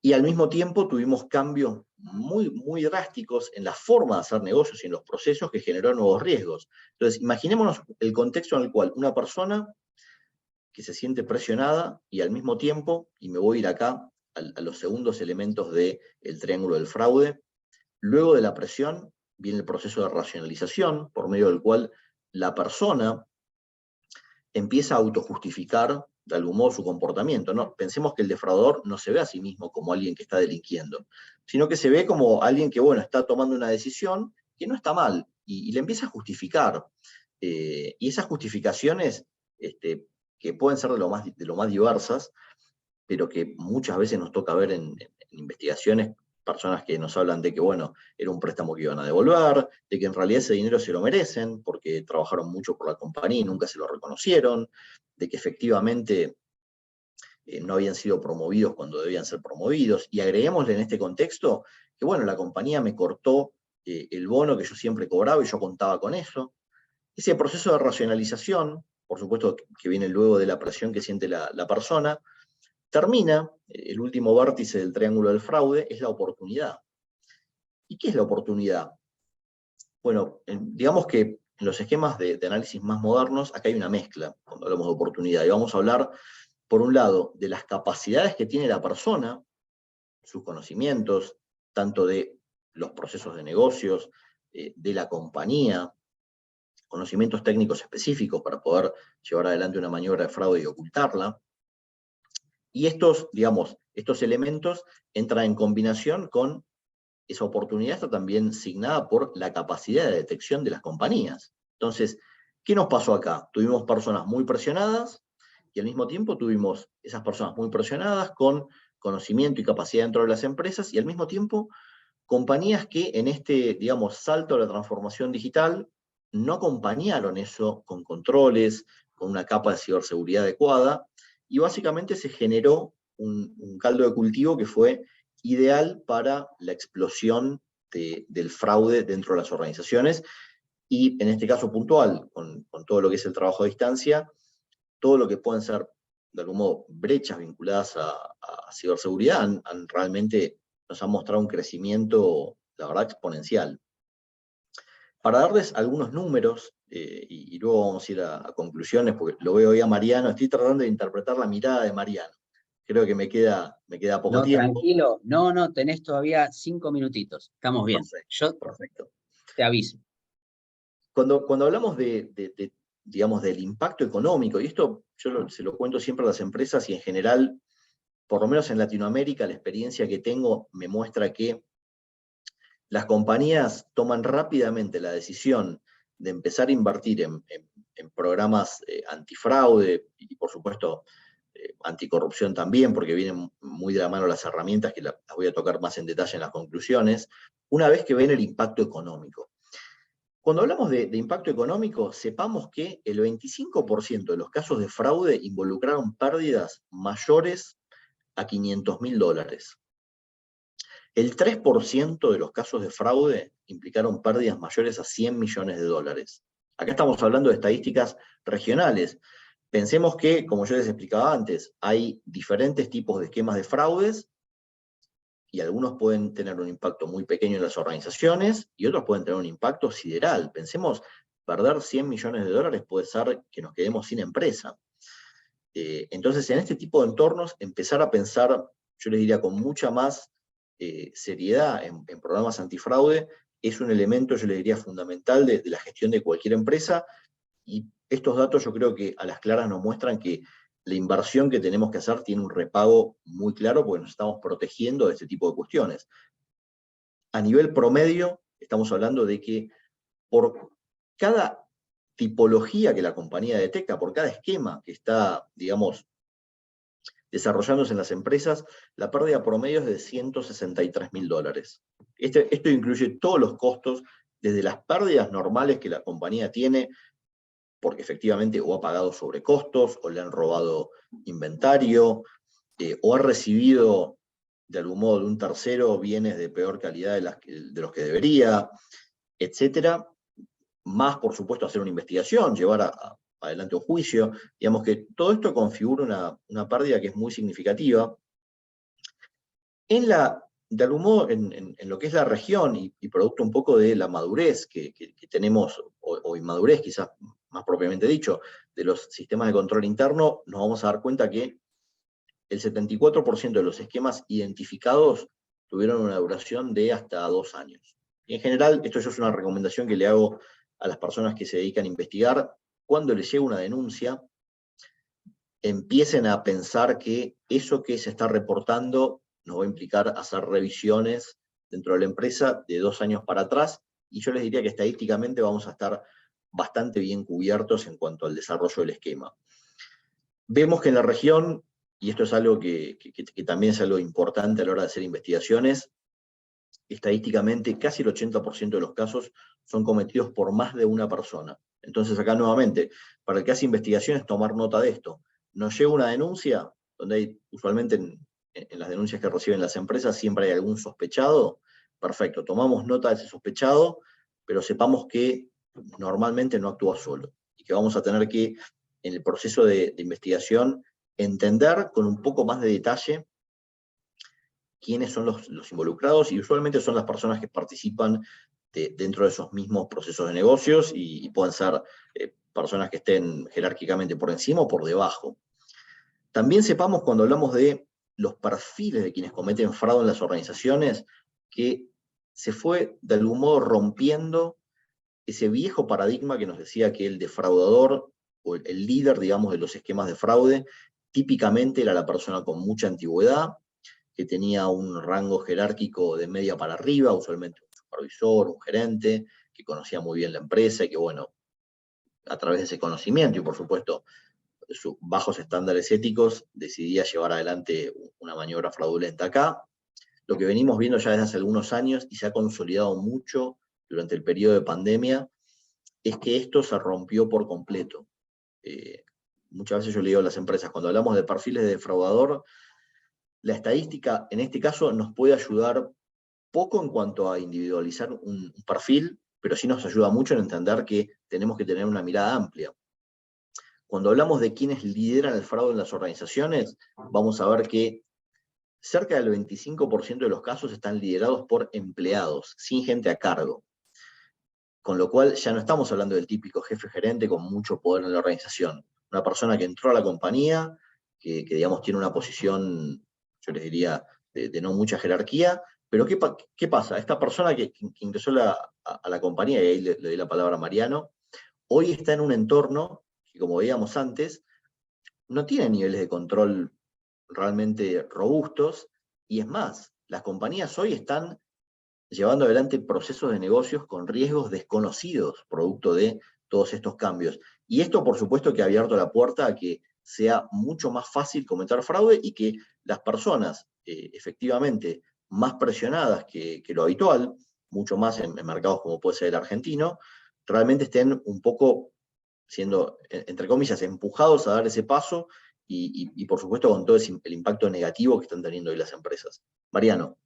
y al mismo tiempo tuvimos cambios muy, muy drásticos en la forma de hacer negocios y en los procesos que generó nuevos riesgos. Entonces, imaginémonos el contexto en el cual una persona que se siente presionada y al mismo tiempo, y me voy a ir acá a los segundos elementos del triángulo del fraude, luego de la presión viene el proceso de racionalización, por medio del cual la persona empieza a autojustificar de algún modo su comportamiento, ¿no? Pensemos que el defraudador no se ve a sí mismo como alguien que está delinquiendo, sino que se ve como alguien que, bueno, está tomando una decisión que no está mal, y le empieza a justificar. Y esas justificaciones, que pueden ser de lo más diversas, pero que muchas veces nos toca ver en investigaciones, personas que nos hablan de que, bueno, era un préstamo que iban a devolver, de que en realidad ese dinero se lo merecen porque trabajaron mucho por la compañía y nunca se lo reconocieron, de que efectivamente no habían sido promovidos cuando debían ser promovidos, y agreguémosle en este contexto que, bueno, la compañía me cortó el bono que yo siempre cobraba y yo contaba con eso. Ese proceso de racionalización, por supuesto que viene luego de la presión que siente la persona, termina, el último vértice del triángulo del fraude es la oportunidad. ¿Y qué es la oportunidad? Bueno, digamos que en los esquemas de análisis más modernos, acá hay una mezcla cuando hablamos de oportunidad. Y vamos a hablar, por un lado, de las capacidades que tiene la persona, sus conocimientos, tanto de los procesos de negocios, de la compañía, conocimientos técnicos específicos para poder llevar adelante una maniobra de fraude y ocultarla. Y estos elementos entran en combinación con esa oportunidad, está también signada por la capacidad de detección de las compañías. Entonces, ¿qué nos pasó acá? Tuvimos personas muy presionadas y al mismo tiempo tuvimos esas personas muy presionadas con conocimiento y capacidad dentro de las empresas y al mismo tiempo compañías que en este, digamos, salto a la transformación digital no acompañaron eso con controles, con una capa de ciberseguridad adecuada, y básicamente se generó un caldo de cultivo que fue ideal para la explosión del fraude dentro de las organizaciones, y en este caso puntual, con todo lo que es el trabajo a distancia, todo lo que pueden ser, de algún modo, brechas vinculadas a ciberseguridad, realmente nos han mostrado un crecimiento, la verdad, exponencial. Para darles algunos números, y luego vamos a ir a conclusiones, porque lo veo hoy a Mariano, estoy tratando de interpretar la mirada de Mariano. Creo que me queda poco No, tiempo. tranquilo, no, tenés todavía 5 minutitos, estamos bien. Perfecto, Yo perfecto. te aviso. Cuando hablamos digamos, del impacto económico, y esto se lo cuento siempre a las empresas y en general, por lo menos en Latinoamérica, la experiencia que tengo me muestra que las compañías toman rápidamente la decisión de empezar a invertir en programas antifraude y, por supuesto, anticorrupción también, porque vienen muy de la mano las herramientas que las voy a tocar más en detalle en las conclusiones, una vez que ven el impacto económico. Cuando hablamos de impacto económico, sepamos que el 25% de los casos de fraude involucraron pérdidas mayores a $500.000. El 3% de los casos de fraude implicaron pérdidas mayores a $100 millones. Acá estamos hablando de estadísticas regionales. Pensemos que, como yo les explicaba antes, hay diferentes tipos de esquemas de fraudes y algunos pueden tener un impacto muy pequeño en las organizaciones y otros pueden tener un impacto sideral. Pensemos, perder $100 millones puede ser que nos quedemos sin empresa. Entonces, en este tipo de entornos, empezar a pensar, yo les diría, con mucha más seriedad en programas antifraude es un elemento, yo les diría, fundamental de la gestión de cualquier empresa, y estos datos yo creo que a las claras nos muestran que la inversión que tenemos que hacer tiene un repago muy claro porque nos estamos protegiendo de este tipo de cuestiones. A nivel promedio, estamos hablando de que por cada tipología que la compañía detecta, por cada esquema que está, digamos, desarrollándose en las empresas, la pérdida promedio es de $163.000. Esto incluye todos los costos, desde las pérdidas normales que la compañía tiene, porque efectivamente o ha pagado sobrecostos, o le han robado inventario, o ha recibido de algún modo de un tercero bienes de peor calidad de los que debería, etcétera. Más, por supuesto, hacer una investigación, llevar adelante un juicio. Digamos que todo esto configura una pérdida que es muy significativa. De algún modo, en lo que es la región, y producto un poco de la madurez que tenemos, o inmadurez quizás más propiamente dicho, de los sistemas de control interno, nos vamos a dar cuenta que el 74% de los esquemas identificados tuvieron una duración de hasta 2 años. Y en general, esto es una recomendación que le hago a las personas que se dedican a investigar: cuando les llega una denuncia, empiecen a pensar que eso que se está reportando nos va a implicar hacer revisiones dentro de la empresa de 2 años para atrás, y yo les diría que estadísticamente vamos a estar bastante bien cubiertos en cuanto al desarrollo del esquema. Vemos que en la región, y esto es algo que también es algo importante a la hora de hacer investigaciones, estadísticamente casi el 80% de los casos son cometidos por más de una persona. Entonces acá nuevamente, para el que hace investigaciones, tomar nota de esto. Nos llega una denuncia, donde hay usualmente en las denuncias que reciben las empresas siempre hay algún sospechado. Perfecto, tomamos nota de ese sospechado, pero sepamos que normalmente no actúa solo, y que vamos a tener que, en el proceso de investigación, entender con un poco más de detalle quiénes son los involucrados, y usualmente son las personas que participan dentro de esos mismos procesos de negocios, y pueden ser personas que estén jerárquicamente por encima o por debajo. También sepamos, cuando hablamos de los perfiles de quienes cometen fraude en las organizaciones, que se fue de algún modo rompiendo ese viejo paradigma que nos decía que el defraudador, o el líder, digamos, de los esquemas de fraude, típicamente era la persona con mucha antigüedad, que tenía un rango jerárquico de media para arriba, usualmente un supervisor, un gerente, que conocía muy bien la empresa y que, bueno, a través de ese conocimiento y, por supuesto, sus bajos estándares éticos, decidía llevar adelante una maniobra fraudulenta. Acá, lo que venimos viendo ya desde hace algunos años, y se ha consolidado mucho durante el periodo de pandemia, es que esto se rompió por completo. Muchas veces yo le digo a las empresas, cuando hablamos de perfiles de defraudador, la estadística en este caso nos puede ayudar poco en cuanto a individualizar un perfil, pero sí nos ayuda mucho en entender que tenemos que tener una mirada amplia. Cuando hablamos de quienes lideran el fraude en las organizaciones, vamos a ver que cerca del 25% de los casos están liderados por empleados, sin gente a cargo. Con lo cual ya no estamos hablando del típico jefe gerente con mucho poder en la organización. Una persona que entró a la compañía, que digamos tiene una posición, yo les diría, de no mucha jerarquía, pero ¿qué pasa? Esta persona que ingresó a la compañía, y ahí le doy la palabra a Mariano, hoy está en un entorno que, como veíamos antes, no tiene niveles de control realmente robustos, y es más, las compañías hoy están llevando adelante procesos de negocios con riesgos desconocidos producto de todos estos cambios. Y esto, por supuesto, que ha abierto la puerta a que sea mucho más fácil cometer fraude y que las personas efectivamente más presionadas que lo habitual, mucho más en mercados como puede ser el argentino, realmente estén un poco siendo, entre comillas, empujados a dar ese paso y por supuesto con todo el impacto negativo que están teniendo hoy las empresas. Mariano.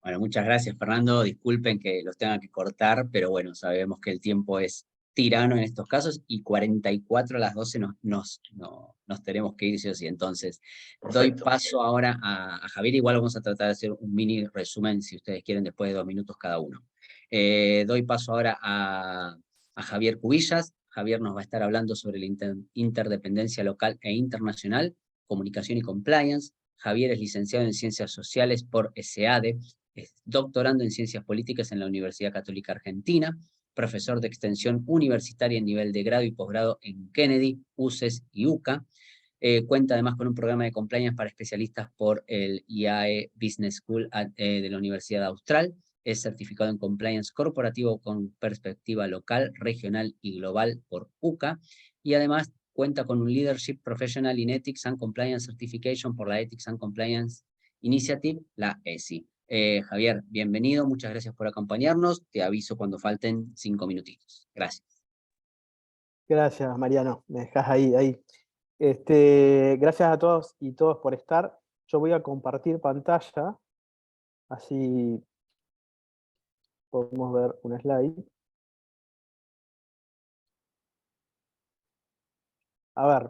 Bueno, muchas gracias, Fernando. Disculpen que los tenga que cortar, pero bueno, sabemos que el tiempo es tirano en estos casos y 44 a las 12 nos tenemos que ir, sí o sí. Entonces, doy Perfecto. paso ahora a Javier. Igual vamos a tratar de hacer un mini resumen, si ustedes quieren, después de 2 minutos cada uno. Doy paso ahora a Javier Cubillas. Javier nos va a estar hablando sobre la interdependencia local e internacional, comunicación y compliance. Javier es licenciado en Ciencias Sociales por ESEADE, es doctorando en Ciencias Políticas en la Universidad Católica Argentina, profesor de extensión universitaria en nivel de grado y posgrado en Kennedy, UCES y UCA. Cuenta además con un programa de compliance para especialistas por el IAE Business School de la Universidad Austral. Es certificado en compliance corporativo con perspectiva local, regional y global por UCA. Y además cuenta con un Leadership Professional in Ethics and Compliance Certification por la Ethics and Compliance Initiative, la ESI. Javier, bienvenido, muchas gracias por acompañarnos. Te aviso cuando falten 5 minutitos. Gracias. Gracias, Mariano. Me dejas ahí. Gracias a todos y todas por estar. Yo voy a compartir pantalla, así podemos ver un slide. A ver,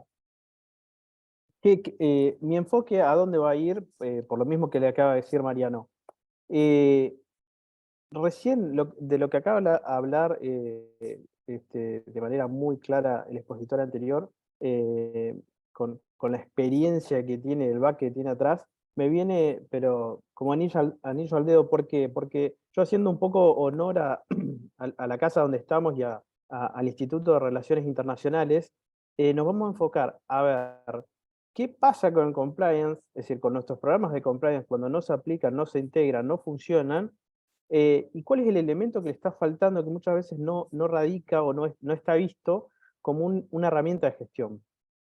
mi enfoque a dónde va a ir, por lo mismo que le acaba de decir Mariano. Recién de lo que acaba de hablar de manera muy clara el expositor anterior, con la experiencia que tiene, el back que tiene atrás, me viene, pero como anillo al dedo, ¿por qué? Porque yo haciendo un poco honor a la casa donde estamos y al Instituto de Relaciones Internacionales, nos vamos a enfocar a ver qué pasa con el compliance, es decir, con nuestros programas de compliance cuando no se aplican, no se integran, no funcionan, y cuál es el elemento que le está faltando que muchas veces no radica o no está visto como una herramienta de gestión.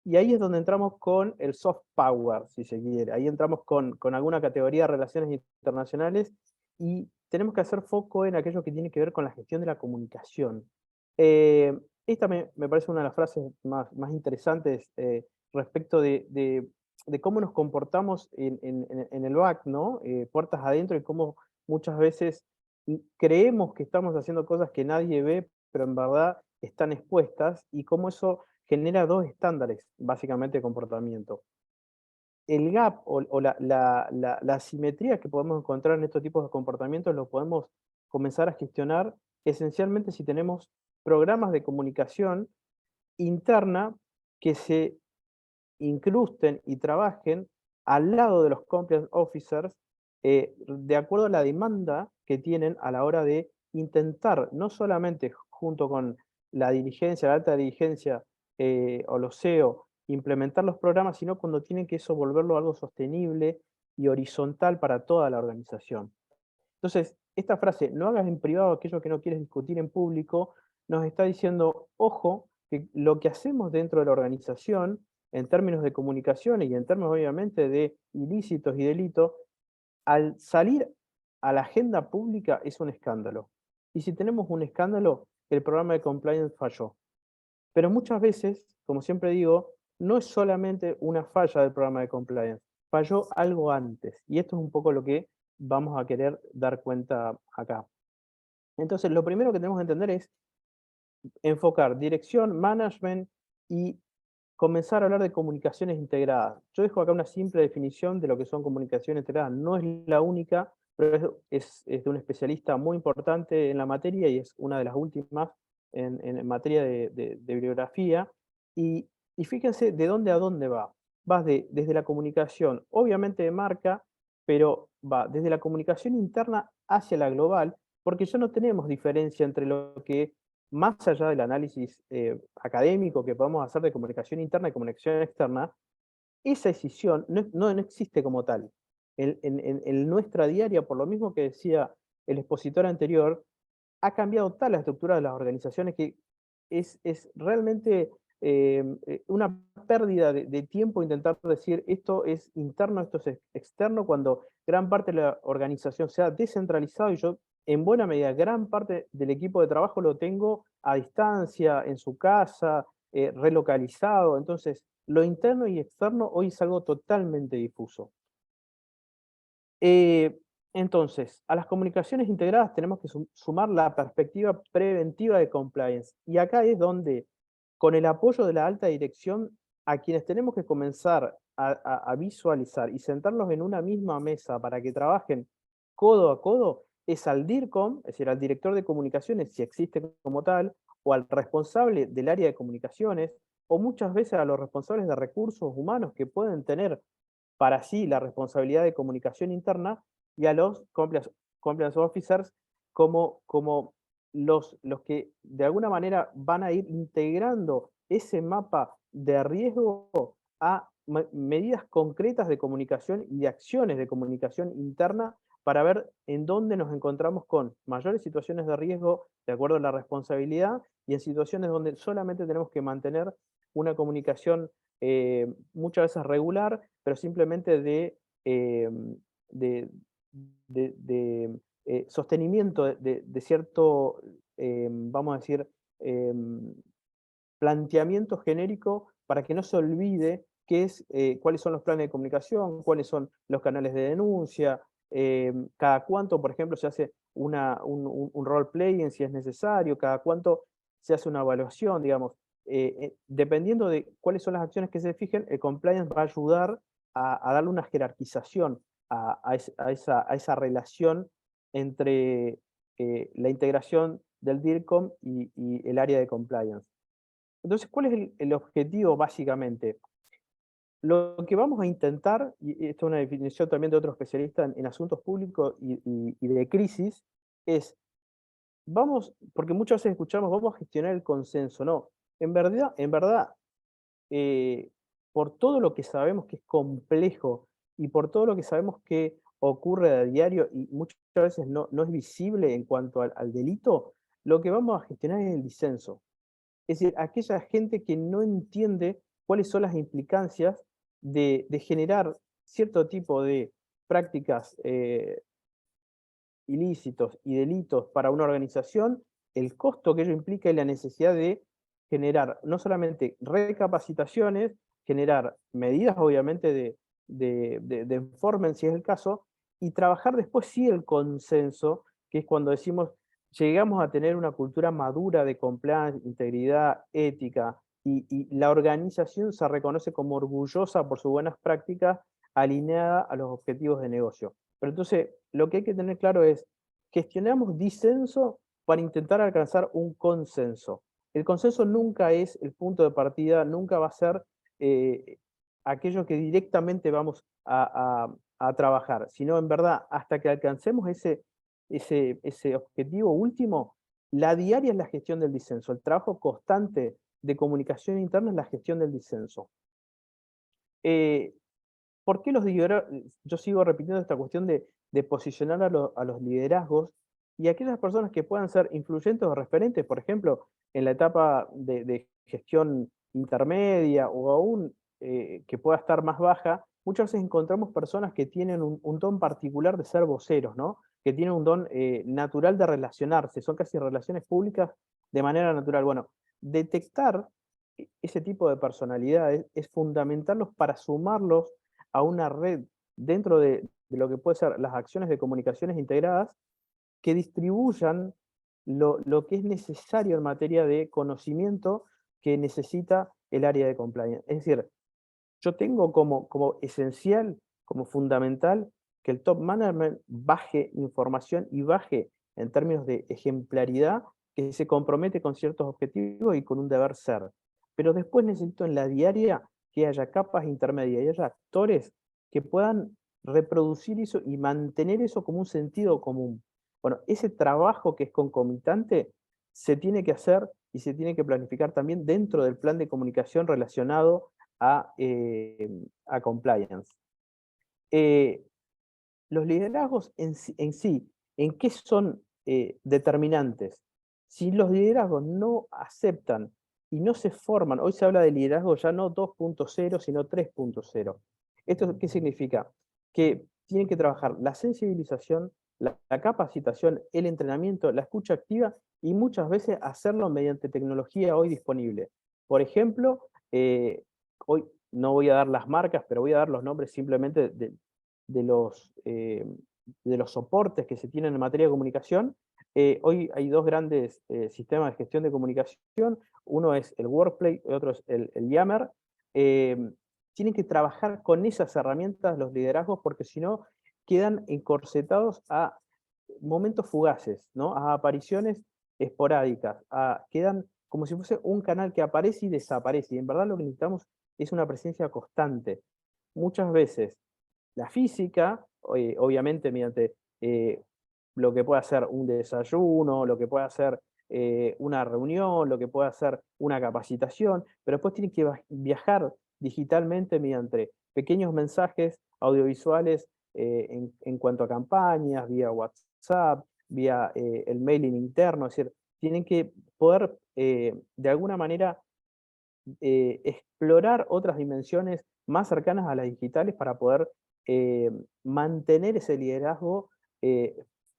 Y ahí es donde entramos con el soft power, si se quiere. Ahí entramos con alguna categoría de relaciones internacionales y tenemos que hacer foco en aquello que tiene que ver con la gestión de la comunicación. Esta me parece una de las frases más interesantes respecto de cómo nos comportamos en el back, ¿no? Puertas adentro, y cómo muchas veces creemos que estamos haciendo cosas que nadie ve, pero en verdad están expuestas, y cómo eso genera dos estándares, básicamente, de comportamiento. El gap o la asimetría que podemos encontrar en estos tipos de comportamientos lo podemos comenzar a gestionar esencialmente si tenemos programas de comunicación interna que se incrusten y trabajen al lado de los compliance officers, de acuerdo a la demanda que tienen a la hora de intentar, no solamente junto con la dirigencia, la alta dirigencia o los CEO, implementar los programas, sino cuando tienen que eso volverlo algo sostenible y horizontal para toda la organización. Entonces, esta frase, no hagas en privado aquello que no quieres discutir en público, nos está diciendo, ojo, que lo que hacemos dentro de la organización, en términos de comunicación y en términos obviamente de ilícitos y delitos, al salir a la agenda pública es un escándalo. Y si tenemos un escándalo, el programa de compliance falló. Pero muchas veces, como siempre digo, no es solamente una falla del programa de compliance, falló algo antes. Y esto es un poco lo que vamos a querer dar cuenta acá. Entonces, lo primero que tenemos que entender es enfocar dirección, management y comenzar a hablar de comunicaciones integradas. Yo dejo acá una simple definición de lo que son comunicaciones integradas. No es la única, pero es de un especialista muy importante en la materia y es una de las últimas en materia de bibliografía. Y fíjense de dónde a dónde va. Va desde la comunicación, obviamente de marca, pero va desde la comunicación interna hacia la global, porque ya no tenemos diferencia entre lo que más allá del análisis académico que podemos hacer de comunicación interna y comunicación externa, esa decisión no existe como tal. En nuestra diaria, por lo mismo que decía el expositor anterior, ha cambiado tal la estructura de las organizaciones que es realmente una pérdida de tiempo intentar decir esto es interno, esto es externo, cuando gran parte de la organización se ha descentralizado y yo en buena medida gran parte del equipo de trabajo lo tengo a distancia, en su casa, relocalizado. Entonces, lo interno y externo hoy es algo totalmente difuso. Eh, entonces, a las comunicaciones integradas tenemos que sumar la perspectiva preventiva de compliance. Y acá es donde, con el apoyo de la alta dirección, a quienes tenemos que comenzar a visualizar y sentarlos en una misma mesa para que trabajen codo a codo, es al DIRCOM, es decir, al director de comunicaciones, si existe como tal, o al responsable del área de comunicaciones, o muchas veces a los responsables de recursos humanos que pueden tener para sí la responsabilidad de comunicación interna, y a los compliance officers como los que de alguna manera van a ir integrando ese mapa de riesgo a medidas concretas de comunicación y de acciones de comunicación interna para ver en dónde nos encontramos con mayores situaciones de riesgo de acuerdo a la responsabilidad y en situaciones donde solamente tenemos que mantener una comunicación muchas veces regular, pero simplemente eh, de, sostenimiento de cierto, vamos a decir, planteamiento genérico para que no se olvide cuáles son los planes de comunicación, cuáles son los canales de denuncia, cada cuánto, por ejemplo, se hace un role-playing si es necesario, cada cuánto se hace una evaluación, digamos. Dependiendo de cuáles son las acciones que se fijen, el compliance va a ayudar a darle una jerarquización a esa relación entre la integración del DIRCOM y el área de compliance. Entonces, ¿cuál es el objetivo básicamente? Lo que vamos a intentar, y esto es una definición también de otro especialista en asuntos públicos y de crisis, es, porque muchas veces escuchamos, vamos a gestionar el consenso. No, en verdad, eh, por todo lo que sabemos que es complejo y por todo lo que sabemos que ocurre a diario y muchas veces no es visible en cuanto al delito, lo que vamos a gestionar es el disenso. Es decir, aquella gente que no entiende cuáles son las implicancias de generar cierto tipo de prácticas ilícitos y delitos para una organización, el costo que ello implica y la necesidad de generar no solamente recapacitaciones, generar medidas obviamente de enforcement si es el caso, y trabajar después sí el consenso, que es cuando decimos llegamos a tener una cultura madura de compliance, integridad, ética, y la organización se reconoce como orgullosa por sus buenas prácticas alineada a los objetivos de negocio. Pero entonces, lo que hay que tener claro es, gestionamos disenso para intentar alcanzar un consenso. El consenso nunca es el punto de partida, nunca va a ser aquello que directamente vamos a trabajar, sino en verdad, hasta que alcancemos ese objetivo último, la diaria es la gestión del disenso, el trabajo constante de comunicación interna es la gestión del disenso. ¿Por qué los liderazgos? Yo sigo repitiendo esta cuestión de posicionar a los liderazgos y aquellas personas que puedan ser influyentes o referentes, por ejemplo, en la etapa de gestión intermedia o aún que pueda estar más baja, muchas veces encontramos personas que tienen un don particular de ser voceros, ¿no? Que tienen un don natural de relacionarse, son casi relaciones públicas de manera natural. Bueno, detectar ese tipo de personalidades es fundamentarlos para sumarlos a una red dentro de lo que puede ser las acciones de comunicaciones integradas que distribuyan lo que es necesario en materia de conocimiento que necesita el área de compliance. Es decir, yo tengo como esencial, como fundamental, que el top management baje información y baje en términos de ejemplaridad, que se compromete con ciertos objetivos y con un deber ser. Pero después necesito en la diaria que haya capas intermedias y haya actores que puedan reproducir eso y mantener eso como un sentido común. Bueno, ese trabajo que es concomitante se tiene que hacer y se tiene que planificar también dentro del plan de comunicación relacionado a compliance. Los liderazgos en sí, ¿en qué son determinantes? Si los liderazgos no aceptan y no se forman, hoy se habla de liderazgo ya no 2.0, sino 3.0. ¿Esto qué significa? Que tienen que trabajar la sensibilización, la capacitación, el entrenamiento, la escucha activa y muchas veces hacerlo mediante tecnología hoy disponible. Por ejemplo, hoy no voy a dar las marcas, pero voy a dar los nombres simplemente de los soportes que se tienen en materia de comunicación. Hoy hay dos grandes sistemas de gestión de comunicación. Uno es el Workplay y otro es el Yammer. Tienen que trabajar con esas herramientas los liderazgos porque si no quedan encorsetados a momentos fugaces, ¿no? A apariciones esporádicas, quedan como si fuese un canal que aparece y desaparece. Y en verdad lo que necesitamos es una presencia constante. Muchas veces la física, obviamente mediante lo que puede hacer un desayuno, lo que puede hacer una reunión, lo que puede hacer una capacitación, pero después tiene que viajar digitalmente mediante pequeños mensajes audiovisuales en cuanto a campañas, vía WhatsApp, vía el mailing interno, es decir, tienen que poder de alguna manera explorar otras dimensiones más cercanas a las digitales para poder mantener ese liderazgo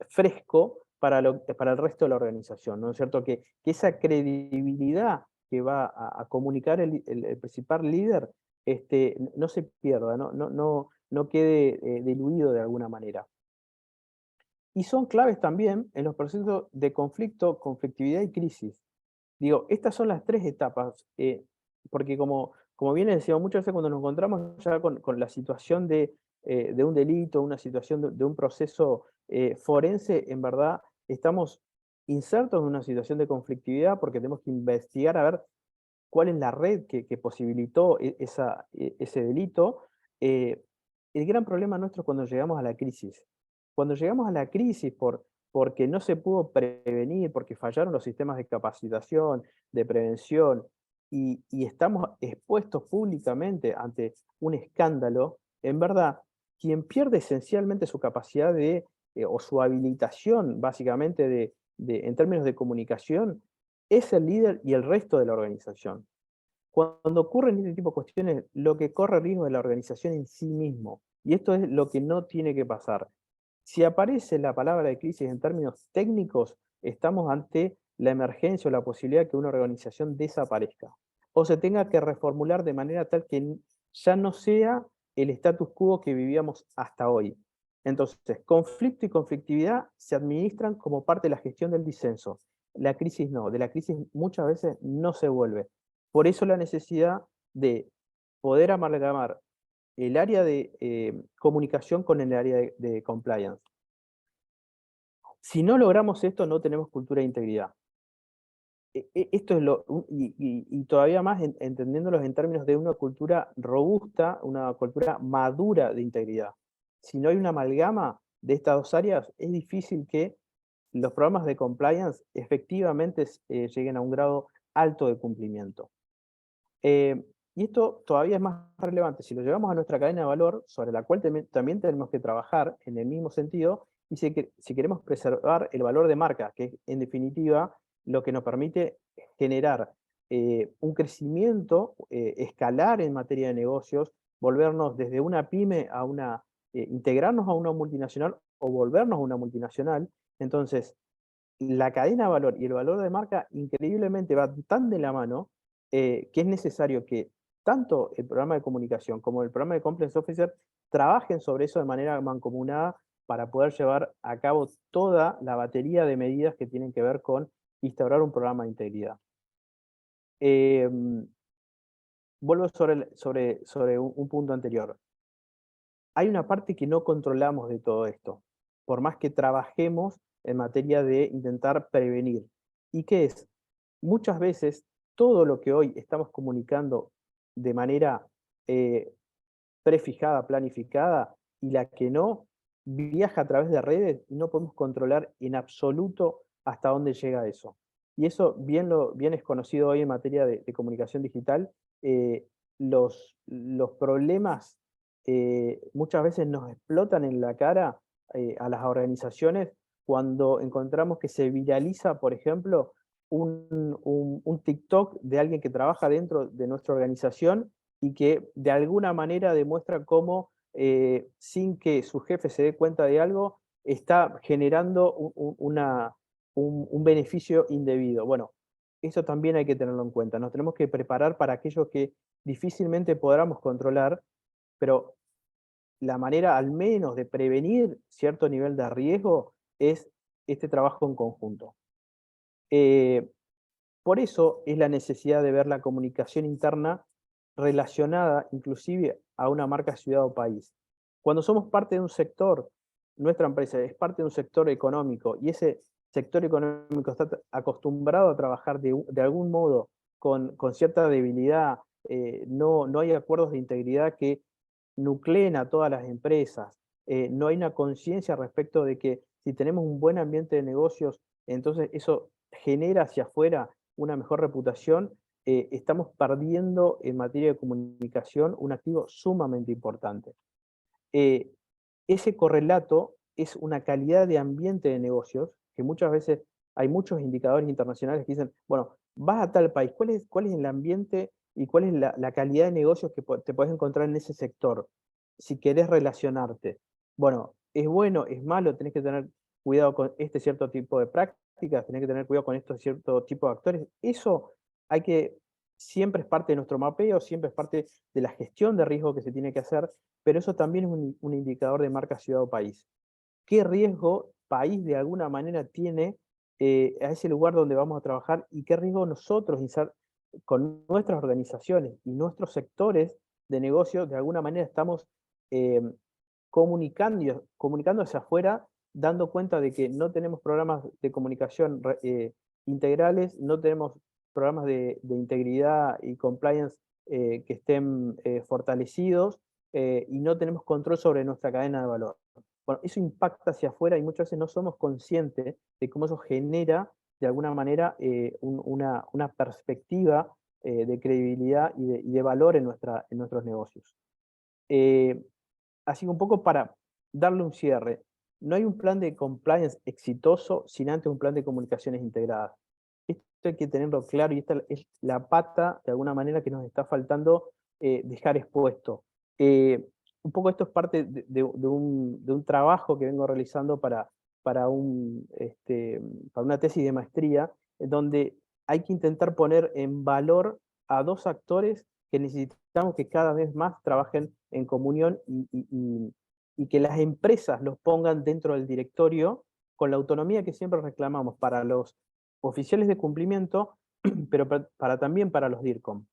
fresco para el resto de la organización, ¿no es cierto? Que esa credibilidad que va a comunicar el principal líder no se pierda, no quede diluido de alguna manera. Y son claves también en los procesos de conflicto, conflictividad y crisis. Digo, estas son las tres etapas, porque como bien decíamos, muchas veces cuando nos encontramos ya con la situación de un delito, una situación de un proceso forense, en verdad estamos insertos en una situación de conflictividad porque tenemos que investigar a ver cuál es la red que posibilitó ese delito. El gran problema nuestro es cuando llegamos a la crisis. Cuando llegamos a la crisis porque no se pudo prevenir, porque fallaron los sistemas de capacitación, de prevención, y estamos expuestos públicamente ante un escándalo, en verdad, quien pierde esencialmente su capacidad o su habilitación, básicamente, en términos de comunicación, es el líder y el resto de la organización. Cuando ocurren este tipo de cuestiones, lo que corre riesgo es la organización en sí mismo, y esto es lo que no tiene que pasar. Si aparece la palabra de crisis en términos técnicos, estamos ante la emergencia o la posibilidad de que una organización desaparezca o se tenga que reformular de manera tal que ya no sea el status quo que vivíamos hasta hoy. Entonces, conflicto y conflictividad se administran como parte de la gestión del disenso. La crisis no, de la crisis muchas veces no se vuelve. Por eso la necesidad de poder amalgamar el área de comunicación con el área de compliance. Si no logramos esto, no tenemos cultura de integridad. Esto es y todavía más entendiéndolos en términos de una cultura robusta, una cultura madura de integridad. Si no hay una amalgama de estas dos áreas, es difícil que los programas de compliance efectivamente lleguen a un grado alto de cumplimiento. Y esto todavía es más relevante si lo llevamos a nuestra cadena de valor, sobre la cual también tenemos que trabajar en el mismo sentido, y si queremos preservar el valor de marca, que es en definitiva lo que nos permite generar un crecimiento, escalar en materia de negocios, volvernos desde una pyme a integrarnos a una multinacional o volvernos a una multinacional. Entonces, la cadena de valor y el valor de marca increíblemente va tan de la mano que es necesario que tanto el programa de comunicación como el programa de Compliance Officer trabajen sobre eso de manera mancomunada para poder llevar a cabo toda la batería de medidas que tienen que ver con instaurar un programa de integridad. Vuelvo sobre un punto anterior. Hay una parte que no controlamos de todo esto, por más que trabajemos en materia de intentar prevenir. ¿Y qué es? Muchas veces todo lo que hoy estamos comunicando de manera prefijada, planificada, y la que no, viaja a través de redes y no podemos controlar en absoluto hasta dónde llega eso. Y eso bien es conocido hoy en materia de comunicación digital. eh, los problemas muchas veces nos explotan en la cara a las organizaciones cuando encontramos que se viraliza, por ejemplo, un TikTok de alguien que trabaja dentro de nuestra organización y que de alguna manera demuestra cómo, sin que su jefe se dé cuenta de algo, está generando un beneficio indebido. Bueno, eso también hay que tenerlo en cuenta. Nos tenemos que preparar para aquello que difícilmente podamos controlar, pero la manera al menos de prevenir cierto nivel de riesgo es este trabajo en conjunto. Eh, por eso es la necesidad de ver la comunicación interna relacionada inclusive a una marca ciudad o país. Cuando somos parte de un sector, nuestra empresa es parte de un sector económico y ese sector económico está acostumbrado a trabajar de algún modo con cierta debilidad, no hay acuerdos de integridad que nucleen a todas las empresas, no hay una conciencia respecto de que si tenemos un buen ambiente de negocios, entonces eso genera hacia afuera una mejor reputación. Estamos perdiendo en materia de comunicación un activo sumamente importante. Eh, Ese correlato es una calidad de ambiente de negocios que muchas veces hay muchos indicadores internacionales que dicen, bueno, vas a tal país, ¿cuál es el ambiente y cuál es la calidad de negocios que te puedes encontrar en ese sector si querés relacionarte? Bueno, es malo, tenés que tener cuidado con este cierto tipo de prácticas, tenés que tener cuidado con estos cierto tipo de actores. Eso hay que, siempre es parte de nuestro mapeo, siempre es parte de la gestión de riesgo que se tiene que hacer, pero eso también es un indicador de marca ciudad o país. ¿Qué riesgo país de alguna manera tiene a ese lugar donde vamos a trabajar y qué riesgo nosotros con nuestras organizaciones y nuestros sectores de negocio de alguna manera estamos eh, comunicando hacia afuera, dando cuenta de que no tenemos programas de comunicación integrales, no tenemos programas de integridad y compliance que estén fortalecidos y no tenemos control sobre nuestra cadena de valor. Bueno, eso impacta hacia afuera y muchas veces no somos conscientes de cómo eso genera de alguna manera una perspectiva de credibilidad y de valor en nuestros negocios. Así que un poco para darle un cierre, no hay un plan de compliance exitoso sin antes un plan de comunicaciones integradas. Esto hay que tenerlo claro y esta es la pata, de alguna manera, que nos está faltando dejar expuesto. Un poco esto es parte de un trabajo que vengo realizando para una tesis de maestría, en donde hay que intentar poner en valor a dos actores que necesitamos que cada vez más trabajen en comunión y que las empresas los pongan dentro del directorio con la autonomía que siempre reclamamos para los oficiales de cumplimiento, pero también para los DIRCOM.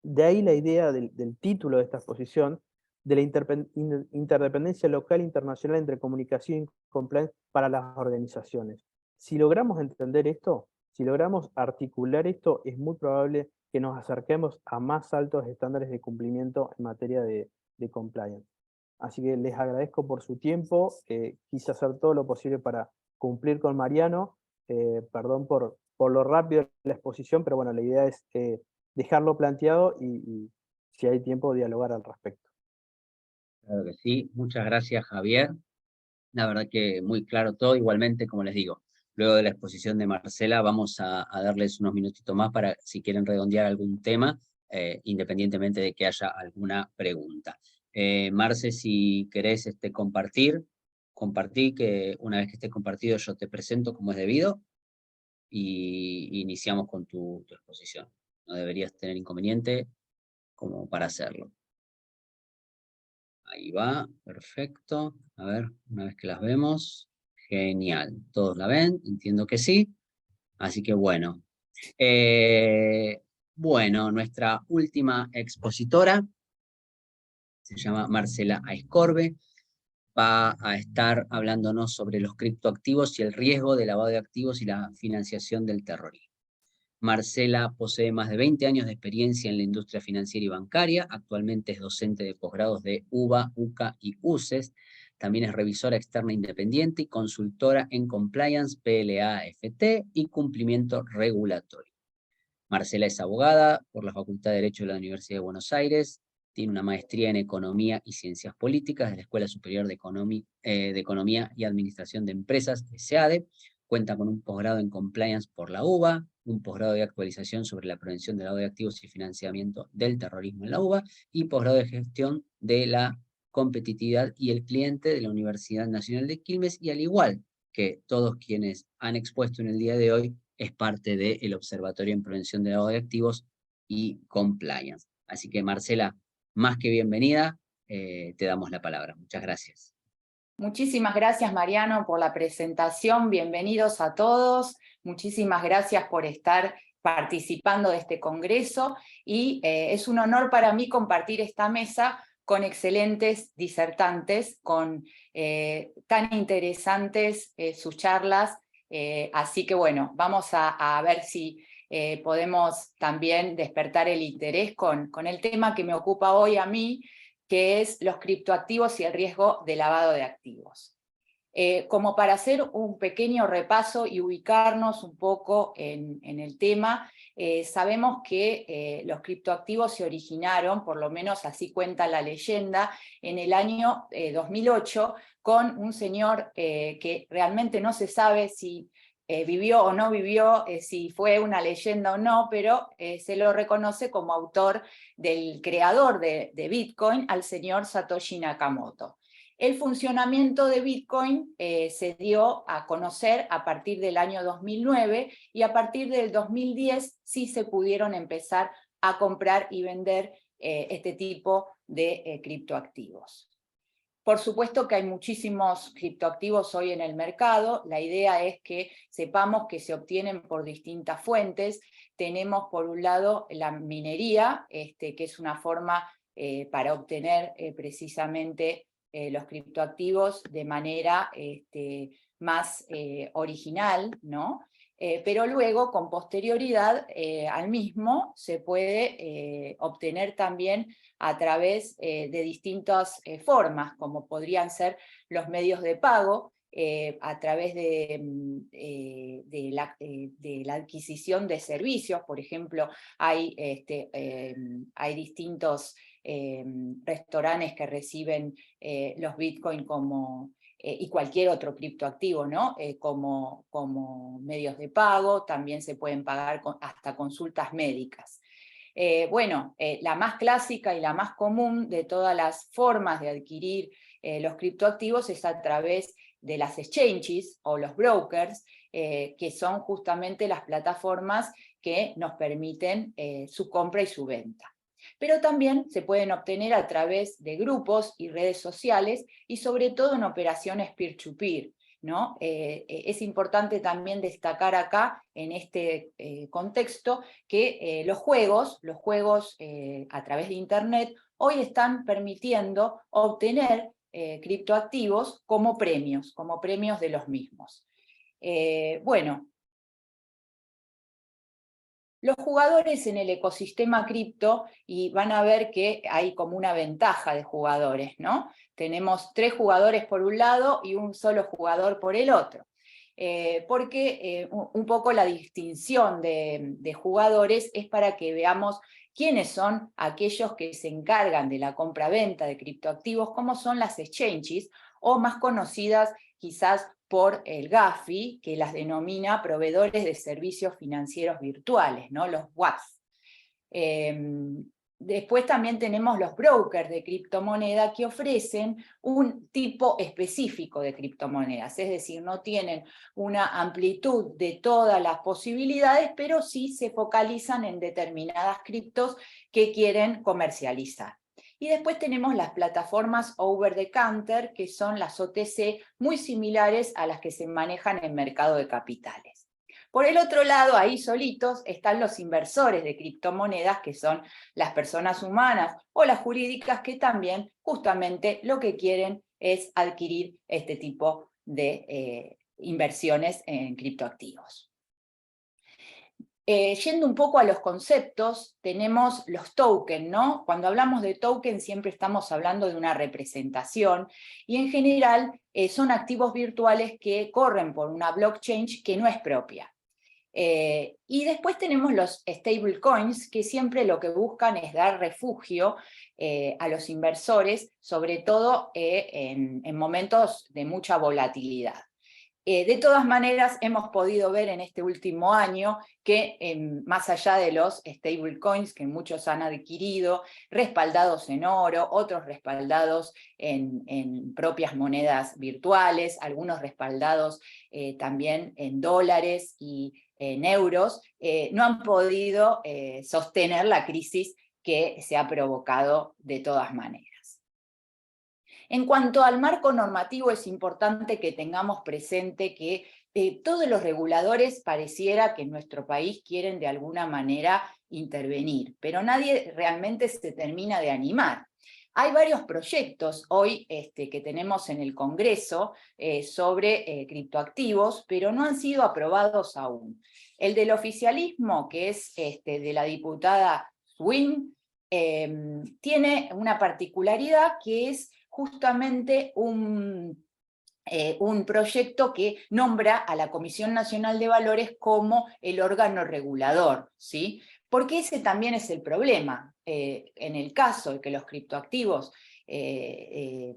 De ahí la idea del título de esta exposición, de la interdependencia local e internacional entre comunicación y compliance para las organizaciones. Si logramos entender esto, si logramos articular esto, es muy probable que nos acerquemos a más altos estándares de cumplimiento en materia de compliance. Así que les agradezco por su tiempo, quise hacer todo lo posible para cumplir con Mariano, perdón por lo rápido de la exposición, pero bueno, la idea es dejarlo planteado y si hay tiempo dialogar al respecto. Claro que sí. Muchas gracias, Javier. La verdad que muy claro todo. Igualmente, como les digo, luego de la exposición de Marcela, vamos a darles unos minutitos más para si quieren redondear algún tema, independientemente de que haya alguna pregunta. Marce, si querés compartí, que una vez que esté compartido yo te presento como es debido y iniciamos con tu exposición. No deberías tener inconveniente como para hacerlo. Ahí va, perfecto. A ver, una vez que las vemos. Genial. ¿Todos la ven? Entiendo que sí. Así que bueno. Bueno, nuestra última expositora se llama Marcela Aiscorbe. Va a estar hablándonos sobre los criptoactivos y el riesgo de lavado de activos y la financiación del terrorismo. Marcela posee más de 20 años de experiencia en la industria financiera y bancaria. Actualmente es docente de posgrados de UBA, UCA y UCES. También es revisora externa independiente y consultora en compliance, PLA-FT y cumplimiento regulatorio. Marcela es abogada por la Facultad de Derecho de la Universidad de Buenos Aires. Tiene una maestría en Economía y Ciencias Políticas de la Escuela Superior de Economía y Administración de Empresas, SEADE. Cuenta con un posgrado en Compliance por la UBA, un posgrado de actualización sobre la prevención del lavado de activos y financiamiento del terrorismo en la UBA, y posgrado de gestión de la competitividad y el cliente de la Universidad Nacional de Quilmes, y al igual que todos quienes han expuesto en el día de hoy, es parte del Observatorio en Prevención del Lavado de Activos y Compliance. Así que, Marcela, más que bienvenida, te damos la palabra. Muchas gracias. Muchísimas gracias, Mariano, por la presentación. Bienvenidos a todos. Muchísimas gracias por estar participando de este congreso. Y es un honor para mí compartir esta mesa con excelentes disertantes, con tan interesantes sus charlas. Así que bueno, vamos a ver si podemos también despertar el interés con el tema que me ocupa hoy a mí, que es los criptoactivos y el riesgo de lavado de activos. Como para hacer un pequeño repaso y ubicarnos un poco en el tema, sabemos que los criptoactivos se originaron, por lo menos así cuenta la leyenda, en el año 2008, con un señor que realmente no se sabe si vivió o no vivió, si fue una leyenda o no, pero se lo reconoce como autor del creador de Bitcoin, al señor Satoshi Nakamoto. El funcionamiento de Bitcoin se dio a conocer a partir del año 2009, y a partir del 2010 sí se pudieron empezar a comprar y vender este tipo de criptoactivos. Por supuesto que hay muchísimos criptoactivos hoy en el mercado. La idea es que sepamos que se obtienen por distintas fuentes. Tenemos por un lado la minería, que es una forma para obtener precisamente los criptoactivos de manera más original, ¿no? Pero luego, con posterioridad al mismo, se puede obtener también a través de distintas formas, como podrían ser los medios de pago, a través de la adquisición de servicios. Por ejemplo, hay distintos restaurantes que reciben los Bitcoin como y cualquier otro criptoactivo, ¿no? Como medios de pago. También se pueden pagar hasta consultas médicas. La más clásica y la más común de todas las formas de adquirir los criptoactivos es a través de las exchanges o los brokers, que son justamente las plataformas que nos permiten su compra y su venta. Pero también se pueden obtener a través de grupos y redes sociales, y sobre todo en operaciones peer-to-peer, ¿no? Es importante también destacar acá, en este contexto, que los juegos a través de Internet hoy están permitiendo obtener criptoactivos como premios de los mismos. Los jugadores en el ecosistema cripto, y van a ver que hay como una ventaja de jugadores, ¿no? Tenemos 3 jugadores por un lado y un solo jugador por el otro. Porque un poco la distinción de jugadores es para que veamos quiénes son aquellos que se encargan de la compra-venta de criptoactivos, como son las exchanges, o más conocidas quizás por el GAFI, que las denomina proveedores de servicios financieros virtuales, ¿no? Los WAFs. Después también tenemos los brokers de criptomoneda, que ofrecen un tipo específico de criptomonedas, es decir, no tienen una amplitud de todas las posibilidades, pero sí se focalizan en determinadas criptos que quieren comercializar. Y después tenemos las plataformas over the counter, que son las OTC, muy similares a las que se manejan en el mercado de capitales. Por el otro lado, ahí solitos, están los inversores de criptomonedas, que son las personas humanas o las jurídicas, que también justamente lo que quieren es adquirir este tipo de inversiones en criptoactivos. Yendo un poco a los conceptos, tenemos los tokens, ¿no? Cuando hablamos de tokens siempre estamos hablando de una representación, y en general son activos virtuales que corren por una blockchain que no es propia. Y después tenemos los stablecoins, que siempre lo que buscan es dar refugio a los inversores, sobre todo en momentos de mucha volatilidad. De todas maneras, hemos podido ver en este último año que más allá de los stablecoins que muchos han adquirido, respaldados en oro, otros respaldados en propias monedas virtuales, algunos respaldados también en dólares y en euros, no han podido sostener la crisis que se ha provocado de todas maneras. En cuanto al marco normativo, es importante que tengamos presente que todos los reguladores pareciera que en nuestro país quieren de alguna manera intervenir, pero nadie realmente se termina de animar. Hay varios proyectos hoy que tenemos en el Congreso sobre criptoactivos, pero no han sido aprobados aún. El del oficialismo, que es de la diputada Swing, tiene una particularidad que es justamente un proyecto que nombra a la Comisión Nacional de Valores como el órgano regulador, ¿sí? Porque ese también es el problema. En el caso de que los criptoactivos se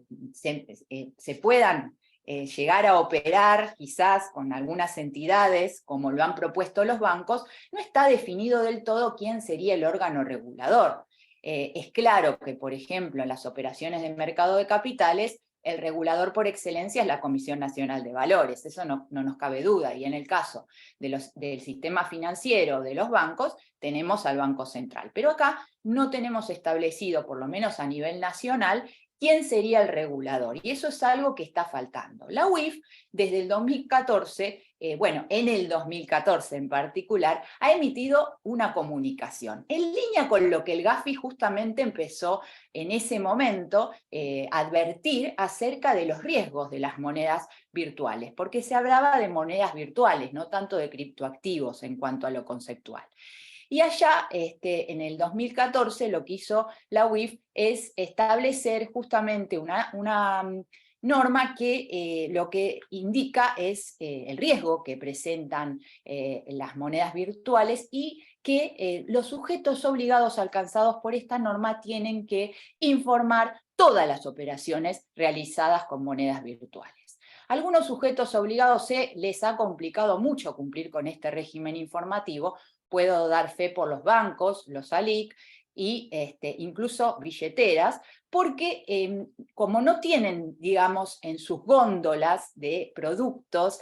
puedan llegar a operar quizás con algunas entidades, como lo han propuesto los bancos, no está definido del todo quién sería el órgano regulador. Es claro que, por ejemplo, en las operaciones de mercado de capitales, el regulador por excelencia es la Comisión Nacional de Valores, eso no nos cabe duda, y en el caso del sistema financiero de los bancos, tenemos al Banco Central. Pero acá no tenemos establecido, por lo menos a nivel nacional, quién sería el regulador, y eso es algo que está faltando. La UIF, desde el 2014, en el 2014 en particular, ha emitido una comunicación, en línea con lo que el Gafi justamente empezó en ese momento a advertir acerca de los riesgos de las monedas virtuales, porque se hablaba de monedas virtuales, no tanto de criptoactivos en cuanto a lo conceptual. Y allá, en el 2014, lo que hizo la UIF es establecer justamente una norma que lo que indica es el riesgo que presentan las monedas virtuales, y que los sujetos obligados alcanzados por esta norma tienen que informar todas las operaciones realizadas con monedas virtuales. Algunos sujetos obligados les ha complicado mucho cumplir con este régimen informativo. Puedo dar fe por los bancos, los ALIC, y incluso billeteras, porque como no tienen, digamos, en sus góndolas de productos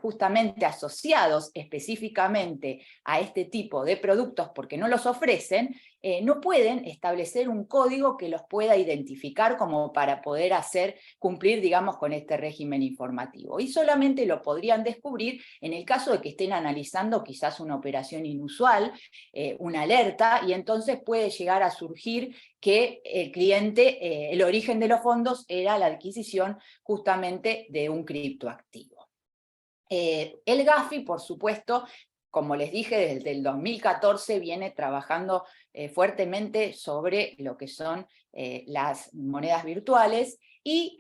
justamente asociados específicamente a este tipo de productos, porque no los ofrecen, no pueden establecer un código que los pueda identificar como para poder hacer cumplir, digamos, con este régimen informativo. Y solamente lo podrían descubrir en el caso de que estén analizando quizás una operación inusual, una alerta, y entonces puede llegar a surgir que el cliente, el origen de los fondos era la adquisición justamente de un criptoactivo. El Gafi, por supuesto, como les dije, desde el 2014 viene trabajando fuertemente sobre lo que son las monedas virtuales, y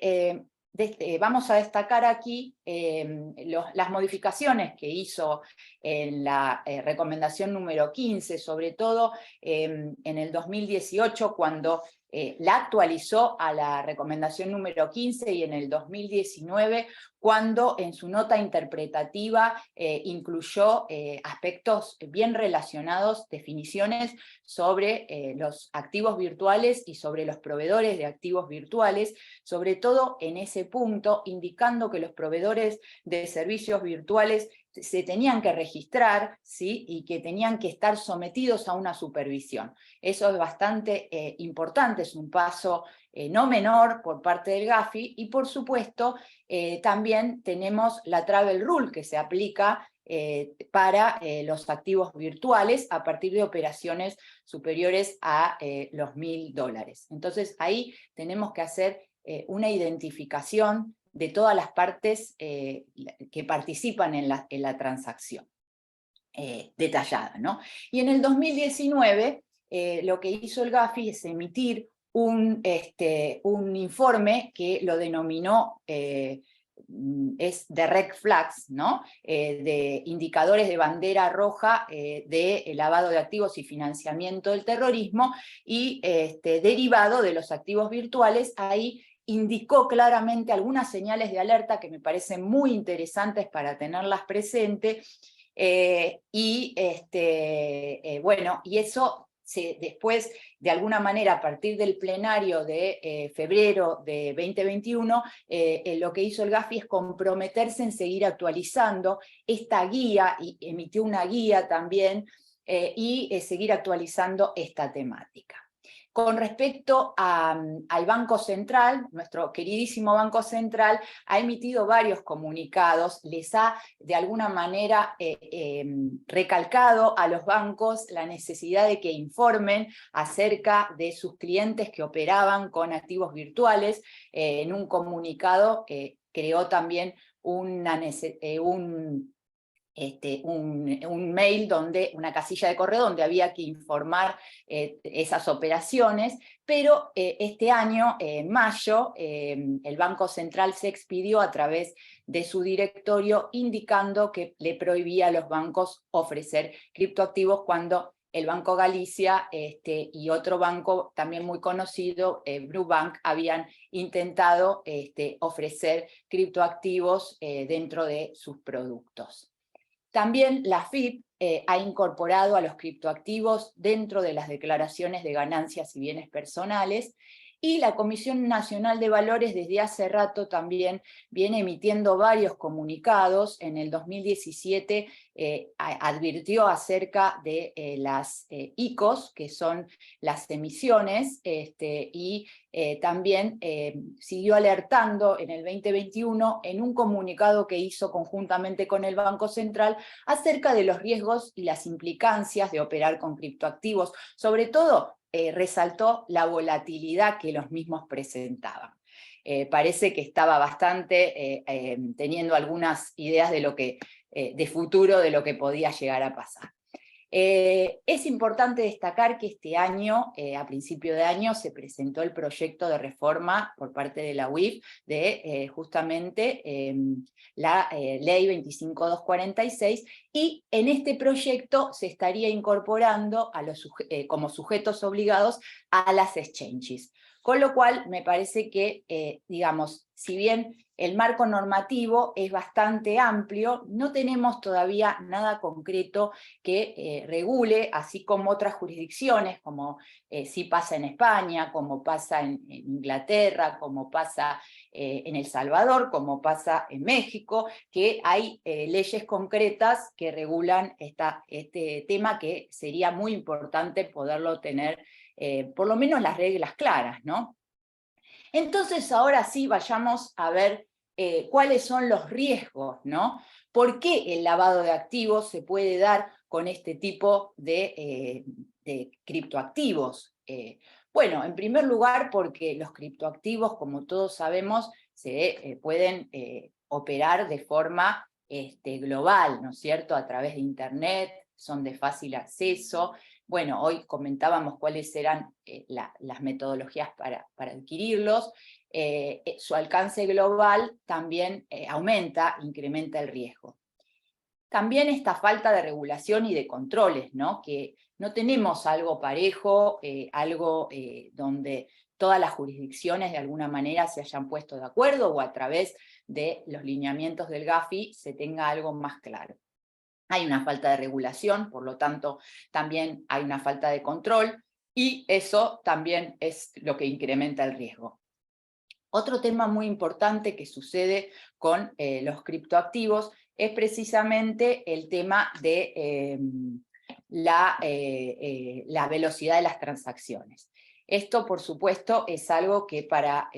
vamos a destacar aquí las modificaciones que hizo en la recomendación número 15, sobre todo en el 2018, cuando la actualizó a la recomendación número 15, y en el 2019, cuando en su nota interpretativa incluyó aspectos bien relacionados, definiciones sobre los activos virtuales y sobre los proveedores de activos virtuales, sobre todo en ese punto, indicando que los proveedores de servicios virtuales se tenían que registrar, ¿sí? Y que tenían que estar sometidos a una supervisión. Eso es bastante importante, es un paso no menor por parte del Gafi, y por supuesto también tenemos la Travel Rule que se aplica para los activos virtuales a partir de operaciones superiores a los $1000. Entonces ahí tenemos que hacer una identificación de todas las partes que participan en la transacción detallada, ¿no? Y en el 2019 lo que hizo el Gafi es emitir un informe que lo denominó es de Red Flags, ¿no? De indicadores de bandera roja de lavado de activos y financiamiento del terrorismo, y derivado de los activos virtuales. Ahí indicó claramente algunas señales de alerta que me parecen muy interesantes para tenerlas presentes, bueno, y eso después, de alguna manera, a partir del plenario de febrero de 2021, lo que hizo el Gafi es comprometerse en seguir actualizando esta guía, y emitió una guía también, y seguir actualizando esta temática. Con respecto al Banco Central, nuestro queridísimo Banco Central ha emitido varios comunicados, les ha de alguna manera recalcado a los bancos la necesidad de que informen acerca de sus clientes que operaban con activos virtuales. En un comunicado creó también un mail, una casilla de correo donde había que informar esas operaciones, pero este año, en mayo, el Banco Central se expidió a través de su directorio indicando que le prohibía a los bancos ofrecer criptoactivos cuando el Banco Galicia y otro banco también muy conocido, Brubank, habían intentado ofrecer criptoactivos dentro de sus productos. También la AFIP ha incorporado a los criptoactivos dentro de las declaraciones de ganancias y bienes personales, y la Comisión Nacional de Valores desde hace rato también viene emitiendo varios comunicados. En el 2017 advirtió acerca de las ICOs, que son las emisiones, y también siguió alertando en el 2021 en un comunicado que hizo conjuntamente con el Banco Central acerca de los riesgos y las implicancias de operar con criptoactivos, sobre todo resaltó la volatilidad que los mismos presentaban. Parece que estaba bastante teniendo algunas ideas de lo que, de futuro, de lo que podía llegar a pasar. Es importante destacar que este año, a principio de año, se presentó el proyecto de reforma por parte de la UIF de justamente la ley 25246, y en este proyecto se estaría incorporando a como sujetos obligados a las exchanges. Con lo cual me parece que, digamos, si bien el marco normativo es bastante amplio, no tenemos todavía nada concreto que regule, así como otras jurisdicciones, como sí pasa en España, como pasa en Inglaterra, como pasa en El Salvador, como pasa en México, que hay leyes concretas que regulan este tema, que sería muy importante poderlo tener, por lo menos las reglas claras, ¿no? Entonces ahora sí vayamos a ver cuáles son los riesgos, ¿no? ¿Por qué el lavado de activos se puede dar con este tipo de criptoactivos? Bueno, en primer lugar, porque los criptoactivos, como todos sabemos, se pueden operar de forma global, ¿no es cierto? A través de Internet, son de fácil acceso. Bueno, hoy comentábamos cuáles eran las metodologías para adquirirlos. Su alcance global también incrementa el riesgo. También esta falta de regulación y de controles, ¿no? Que no tenemos algo parejo, algo donde todas las jurisdicciones de alguna manera se hayan puesto de acuerdo, o a través de los lineamientos del Gafi se tenga algo más claro. Hay una falta de regulación, por lo tanto también hay una falta de control, y eso también es lo que incrementa el riesgo. Otro tema muy importante que sucede con los criptoactivos es precisamente el tema de la velocidad de las transacciones. Esto, por supuesto, es algo que para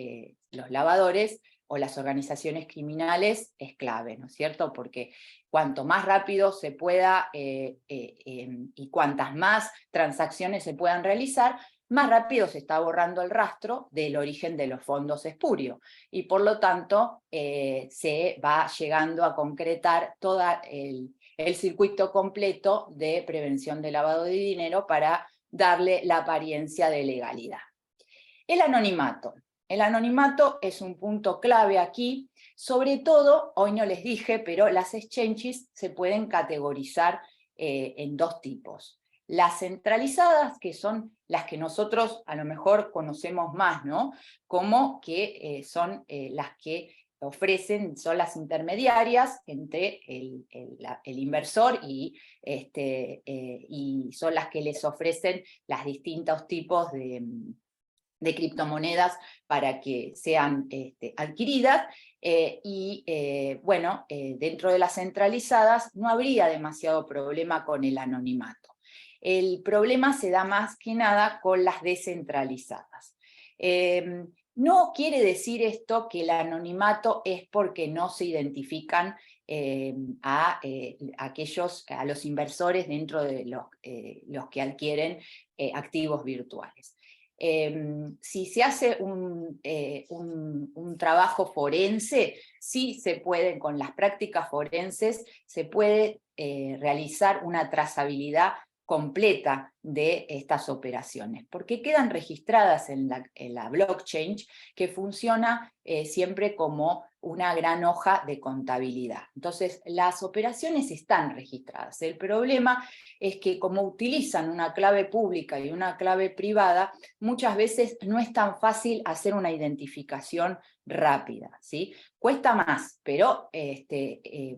los lavadores o las organizaciones criminales es clave, ¿no es cierto? Porque cuanto más rápido se pueda y cuantas más transacciones se puedan realizar, más rápido se está borrando el rastro del origen de los fondos espurios. Y por lo tanto, se va llegando a concretar todo el circuito completo de prevención de lavado de dinero para darle la apariencia de legalidad. El anonimato. El anonimato es un punto clave aquí, sobre todo, hoy no les dije, pero las exchanges se pueden categorizar en dos tipos. Las centralizadas, que son las que nosotros a lo mejor conocemos más, ¿no? Como que son las que ofrecen, son las intermediarias entre el inversor y son las que les ofrecen los distintos tipos de criptomonedas para que sean adquiridas, dentro de las centralizadas no habría demasiado problema con el anonimato. El problema se da más que nada con las descentralizadas. No quiere decir esto que el anonimato es porque no se identifican a los inversores dentro de los que adquieren activos virtuales. Si se hace un trabajo forense, sí se puede, con las prácticas forenses, se puede realizar una trazabilidad completa de estas operaciones, porque quedan registradas en la blockchain, que funciona siempre como una gran hoja de contabilidad. Entonces, las operaciones están registradas. El problema es que como utilizan una clave pública y una clave privada, muchas veces no es tan fácil hacer una identificación rápida, ¿sí? Cuesta más, pero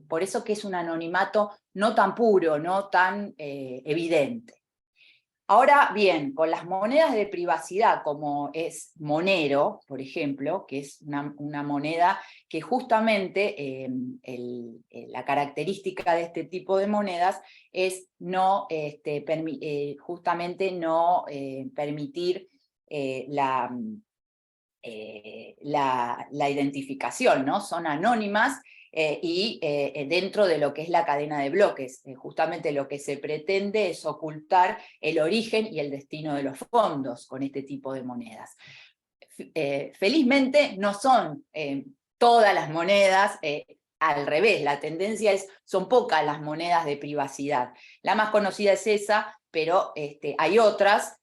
por eso que es un anonimato no tan puro, no tan evidente. Ahora bien, con las monedas de privacidad, como es Monero, por ejemplo, que es una moneda que justamente la característica de este tipo de monedas es justamente no permitir la identificación, ¿no? Son anónimas dentro de lo que es la cadena de bloques. Justamente lo que se pretende es ocultar el origen y el destino de los fondos con este tipo de monedas. Felizmente no son todas las monedas, al revés, la tendencia son pocas las monedas de privacidad. La más conocida es esa, pero hay otras.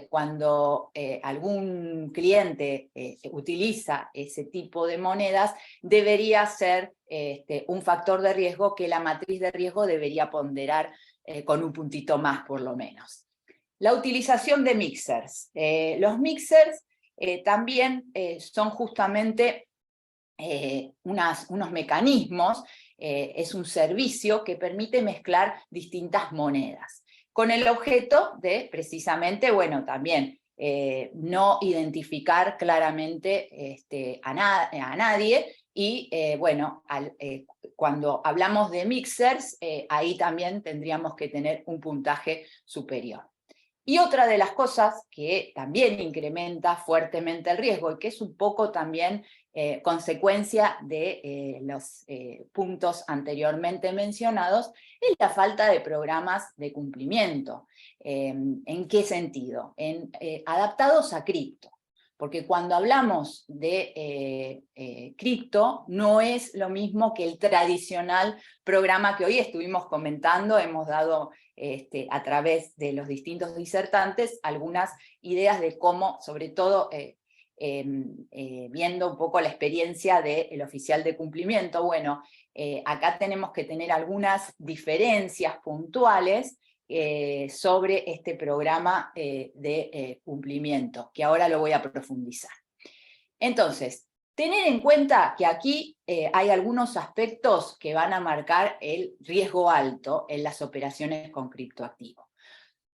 Cuando algún cliente utiliza ese tipo de monedas, debería ser un factor de riesgo que la matriz de riesgo debería ponderar con un puntito más por lo menos. La utilización de mixers. Los mixers también son justamente unos mecanismos, es un servicio que permite mezclar distintas monedas, con el objeto de, precisamente, también no identificar claramente a nadie, y cuando hablamos de mixers, ahí también tendríamos que tener un puntaje superior. Y otra de las cosas que también incrementa fuertemente el riesgo, y que es un poco también consecuencia de los puntos anteriormente mencionados, es la falta de programas de cumplimiento. ¿En qué sentido? Adaptados a cripto. Porque cuando hablamos de cripto, no es lo mismo que el tradicional programa que hoy estuvimos comentando. Hemos dado a través de los distintos disertantes algunas ideas de cómo, sobre todo viendo un poco la experiencia del oficial de cumplimiento. Acá tenemos que tener algunas diferencias puntuales sobre este programa de cumplimiento, que ahora lo voy a profundizar. Entonces, tener en cuenta que aquí hay algunos aspectos que van a marcar el riesgo alto en las operaciones con criptoactivos.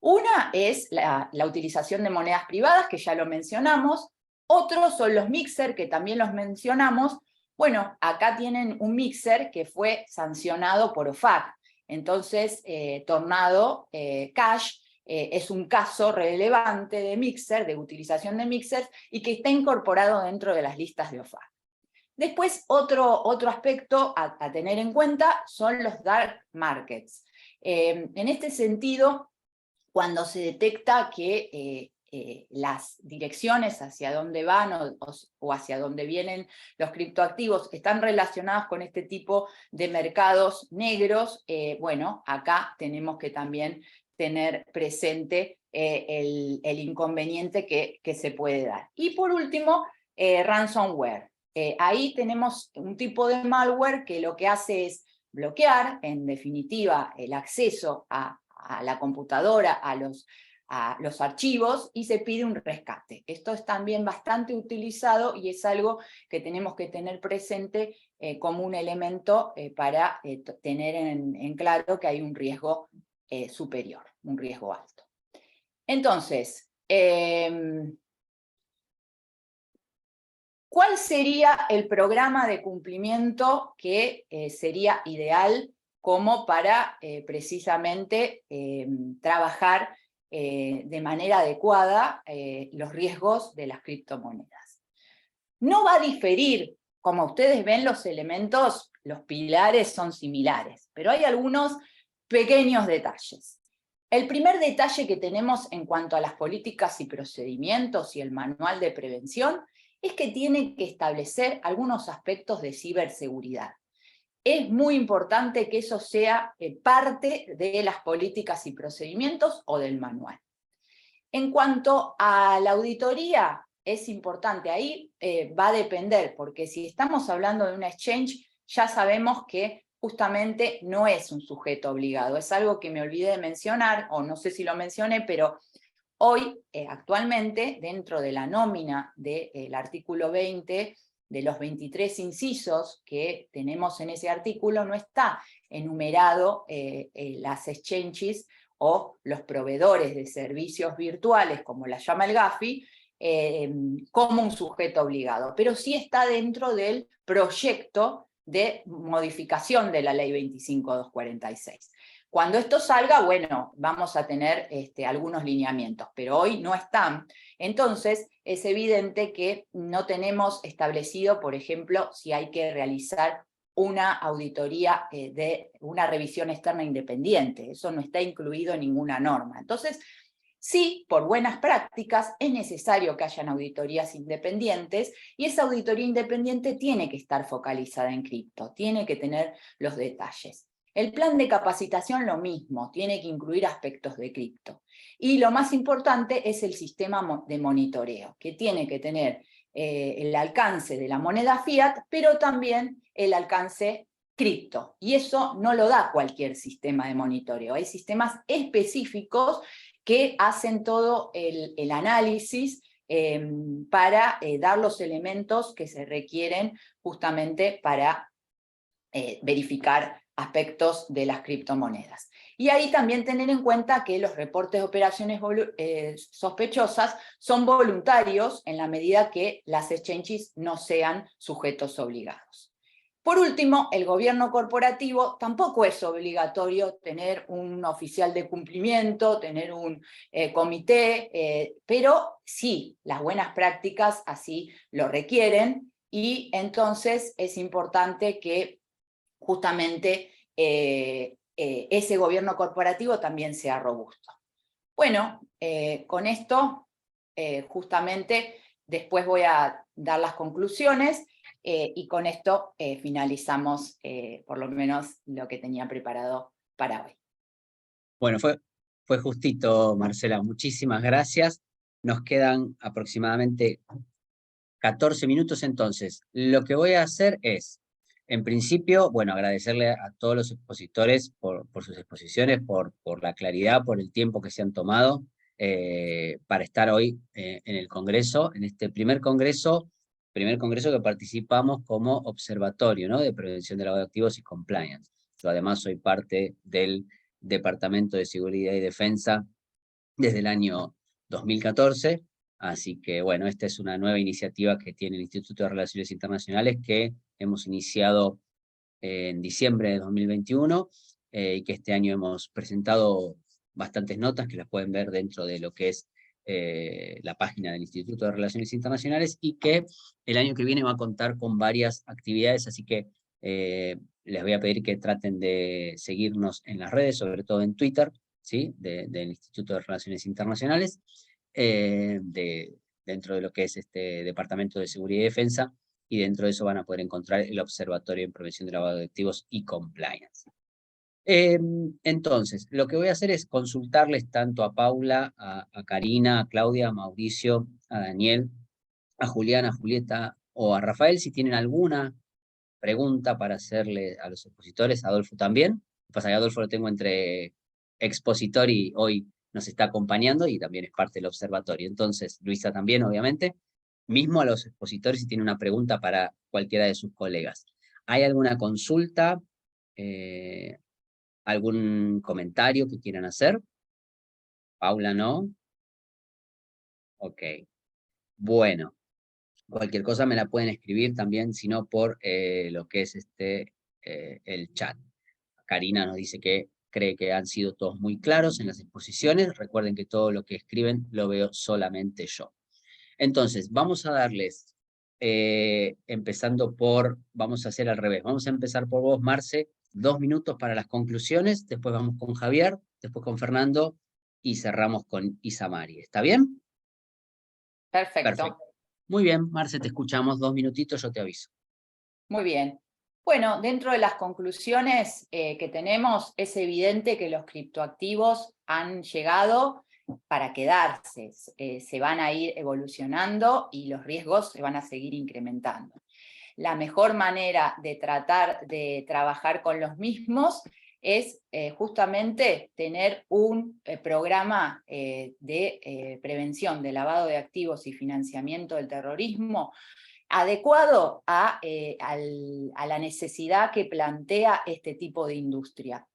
Una es la utilización de monedas privadas, que ya lo mencionamos. Otros son los mixer, que también los mencionamos, Bueno, acá tienen un mixer que fue sancionado por OFAC. Entonces, Tornado Cash es un caso relevante de mixer, de utilización de mixers, y que está incorporado dentro de las listas de OFAC. Después, otro aspecto a tener en cuenta son los dark markets. En este sentido, cuando se detecta que las direcciones hacia dónde van o hacia dónde vienen los criptoactivos están relacionadas con este tipo de mercados negros, bueno, acá tenemos que también tener presente el inconveniente que se puede dar. Y por último, ransomware. Ahí tenemos un tipo de malware que lo que hace es bloquear, en definitiva, el acceso a la computadora, a los archivos, y se pide un rescate. Esto es también bastante utilizado y es algo que tenemos que tener presente como un elemento para tener en claro que hay un riesgo superior, un riesgo alto. Entonces, ¿cuál sería el programa de cumplimiento que sería ideal como para precisamente trabajar de manera adecuada los riesgos de las criptomonedas? No va a diferir, como ustedes ven, los elementos, los pilares son similares, pero hay algunos pequeños detalles. El primer detalle que tenemos en cuanto a las políticas y procedimientos y el manual de prevención es que tiene que establecer algunos aspectos de ciberseguridad. Es muy importante que eso sea parte de las políticas y procedimientos o del manual. En cuanto a la auditoría, es importante, ahí va a depender, porque si estamos hablando de una exchange, ya sabemos que justamente no es un sujeto obligado. Es algo que me olvidé de mencionar, o no sé si lo mencioné, pero hoy, actualmente, dentro de la nómina del artículo 20, de los 23 incisos que tenemos en ese artículo, no está enumerado las exchanges o los proveedores de servicios virtuales, como la llama el GAFI, como un sujeto obligado, pero sí está dentro del proyecto de modificación de la ley 25.246. Cuando esto salga, bueno, vamos a tener algunos lineamientos, pero hoy no están. Entonces, es evidente que no tenemos establecido, por ejemplo, si hay que realizar una auditoría de una revisión externa independiente. Eso no está incluido en ninguna norma. Entonces, sí, por buenas prácticas, es necesario que hayan auditorías independientes, y esa auditoría independiente tiene que estar focalizada en cripto, tiene que tener los detalles. El plan de capacitación lo mismo, tiene que incluir aspectos de cripto. Y lo más importante es el sistema de monitoreo, que tiene que tener el alcance de la moneda fiat, pero también el alcance cripto. Y eso no lo da cualquier sistema de monitoreo. Hay sistemas específicos que hacen todo el análisis para dar los elementos que se requieren justamente para verificar aspectos de las criptomonedas. Y ahí también tener en cuenta que los reportes de operaciones sospechosas son voluntarios en la medida que las exchanges no sean sujetos obligados. Por último, el gobierno corporativo tampoco es obligatorio tener un oficial de cumplimiento, tener un comité, pero sí, las buenas prácticas así lo requieren, y entonces es importante que justamente ese gobierno corporativo también sea robusto. Bueno, con esto justamente después voy a dar las conclusiones y con esto finalizamos por lo menos lo que tenía preparado para hoy. Bueno, fue justito, Marcela, muchísimas gracias. Nos quedan aproximadamente 14 minutos, entonces. Lo que voy a hacer es, en principio, bueno, agradecerle a todos los expositores por sus exposiciones, por la claridad, por el tiempo que se han tomado para estar hoy en el Congreso, en este primer congreso que participamos como observatorio, ¿no?, de prevención de lavado de activos y compliance. Yo además soy parte del Departamento de Seguridad y Defensa desde el año 2014, así que bueno, esta es una nueva iniciativa que tiene el Instituto de Relaciones Internacionales que hemos iniciado en diciembre de 2021, y que este año hemos presentado bastantes notas que las pueden ver dentro de lo que es la página del Instituto de Relaciones Internacionales, y que el año que viene va a contar con varias actividades, así que les voy a pedir que traten de seguirnos en las redes, sobre todo en Twitter, ¿sí? Del Instituto de Relaciones Internacionales, dentro de lo que es este Departamento de Seguridad y Defensa, y dentro de eso van a poder encontrar el Observatorio en Prevención de Lavado de Activos y Compliance. Entonces, lo que voy a hacer es consultarles tanto a Paula, a Karina, a Claudia, a Mauricio, a Daniel, a Julián, a Julieta o a Rafael, si tienen alguna pregunta para hacerle a los expositores, a Adolfo también. Lo que pasa es que Adolfo lo tengo entre expositor y hoy nos está acompañando y también es parte del observatorio. Entonces, Luisa también, obviamente, mismo a los expositores si tiene una pregunta para cualquiera de sus colegas. ¿Hay alguna consulta? ¿Algún comentario que quieran hacer? Paula, ¿no? Ok. Bueno, cualquier cosa me la pueden escribir también, si no por lo que es el chat. Karina nos dice que cree que han sido todos muy claros en las exposiciones. Recuerden que todo lo que escriben lo veo solamente yo. Entonces, vamos a darles, vamos a hacer al revés. Vamos a empezar por vos, Marce, 2 minutos para las conclusiones, después vamos con Javier, después con Fernando, y cerramos con Isamari. ¿Está bien? Perfecto. Muy bien, Marce, te escuchamos. 2 minutitos, yo te aviso. Muy bien. Bueno, dentro de las conclusiones que tenemos, es evidente que los criptoactivos han llegado para quedarse, se van a ir evolucionando y los riesgos se van a seguir incrementando. La mejor manera de tratar de trabajar con los mismos es justamente tener un programa de prevención de lavado de activos y financiamiento del terrorismo adecuado a la necesidad que plantea este tipo de industria.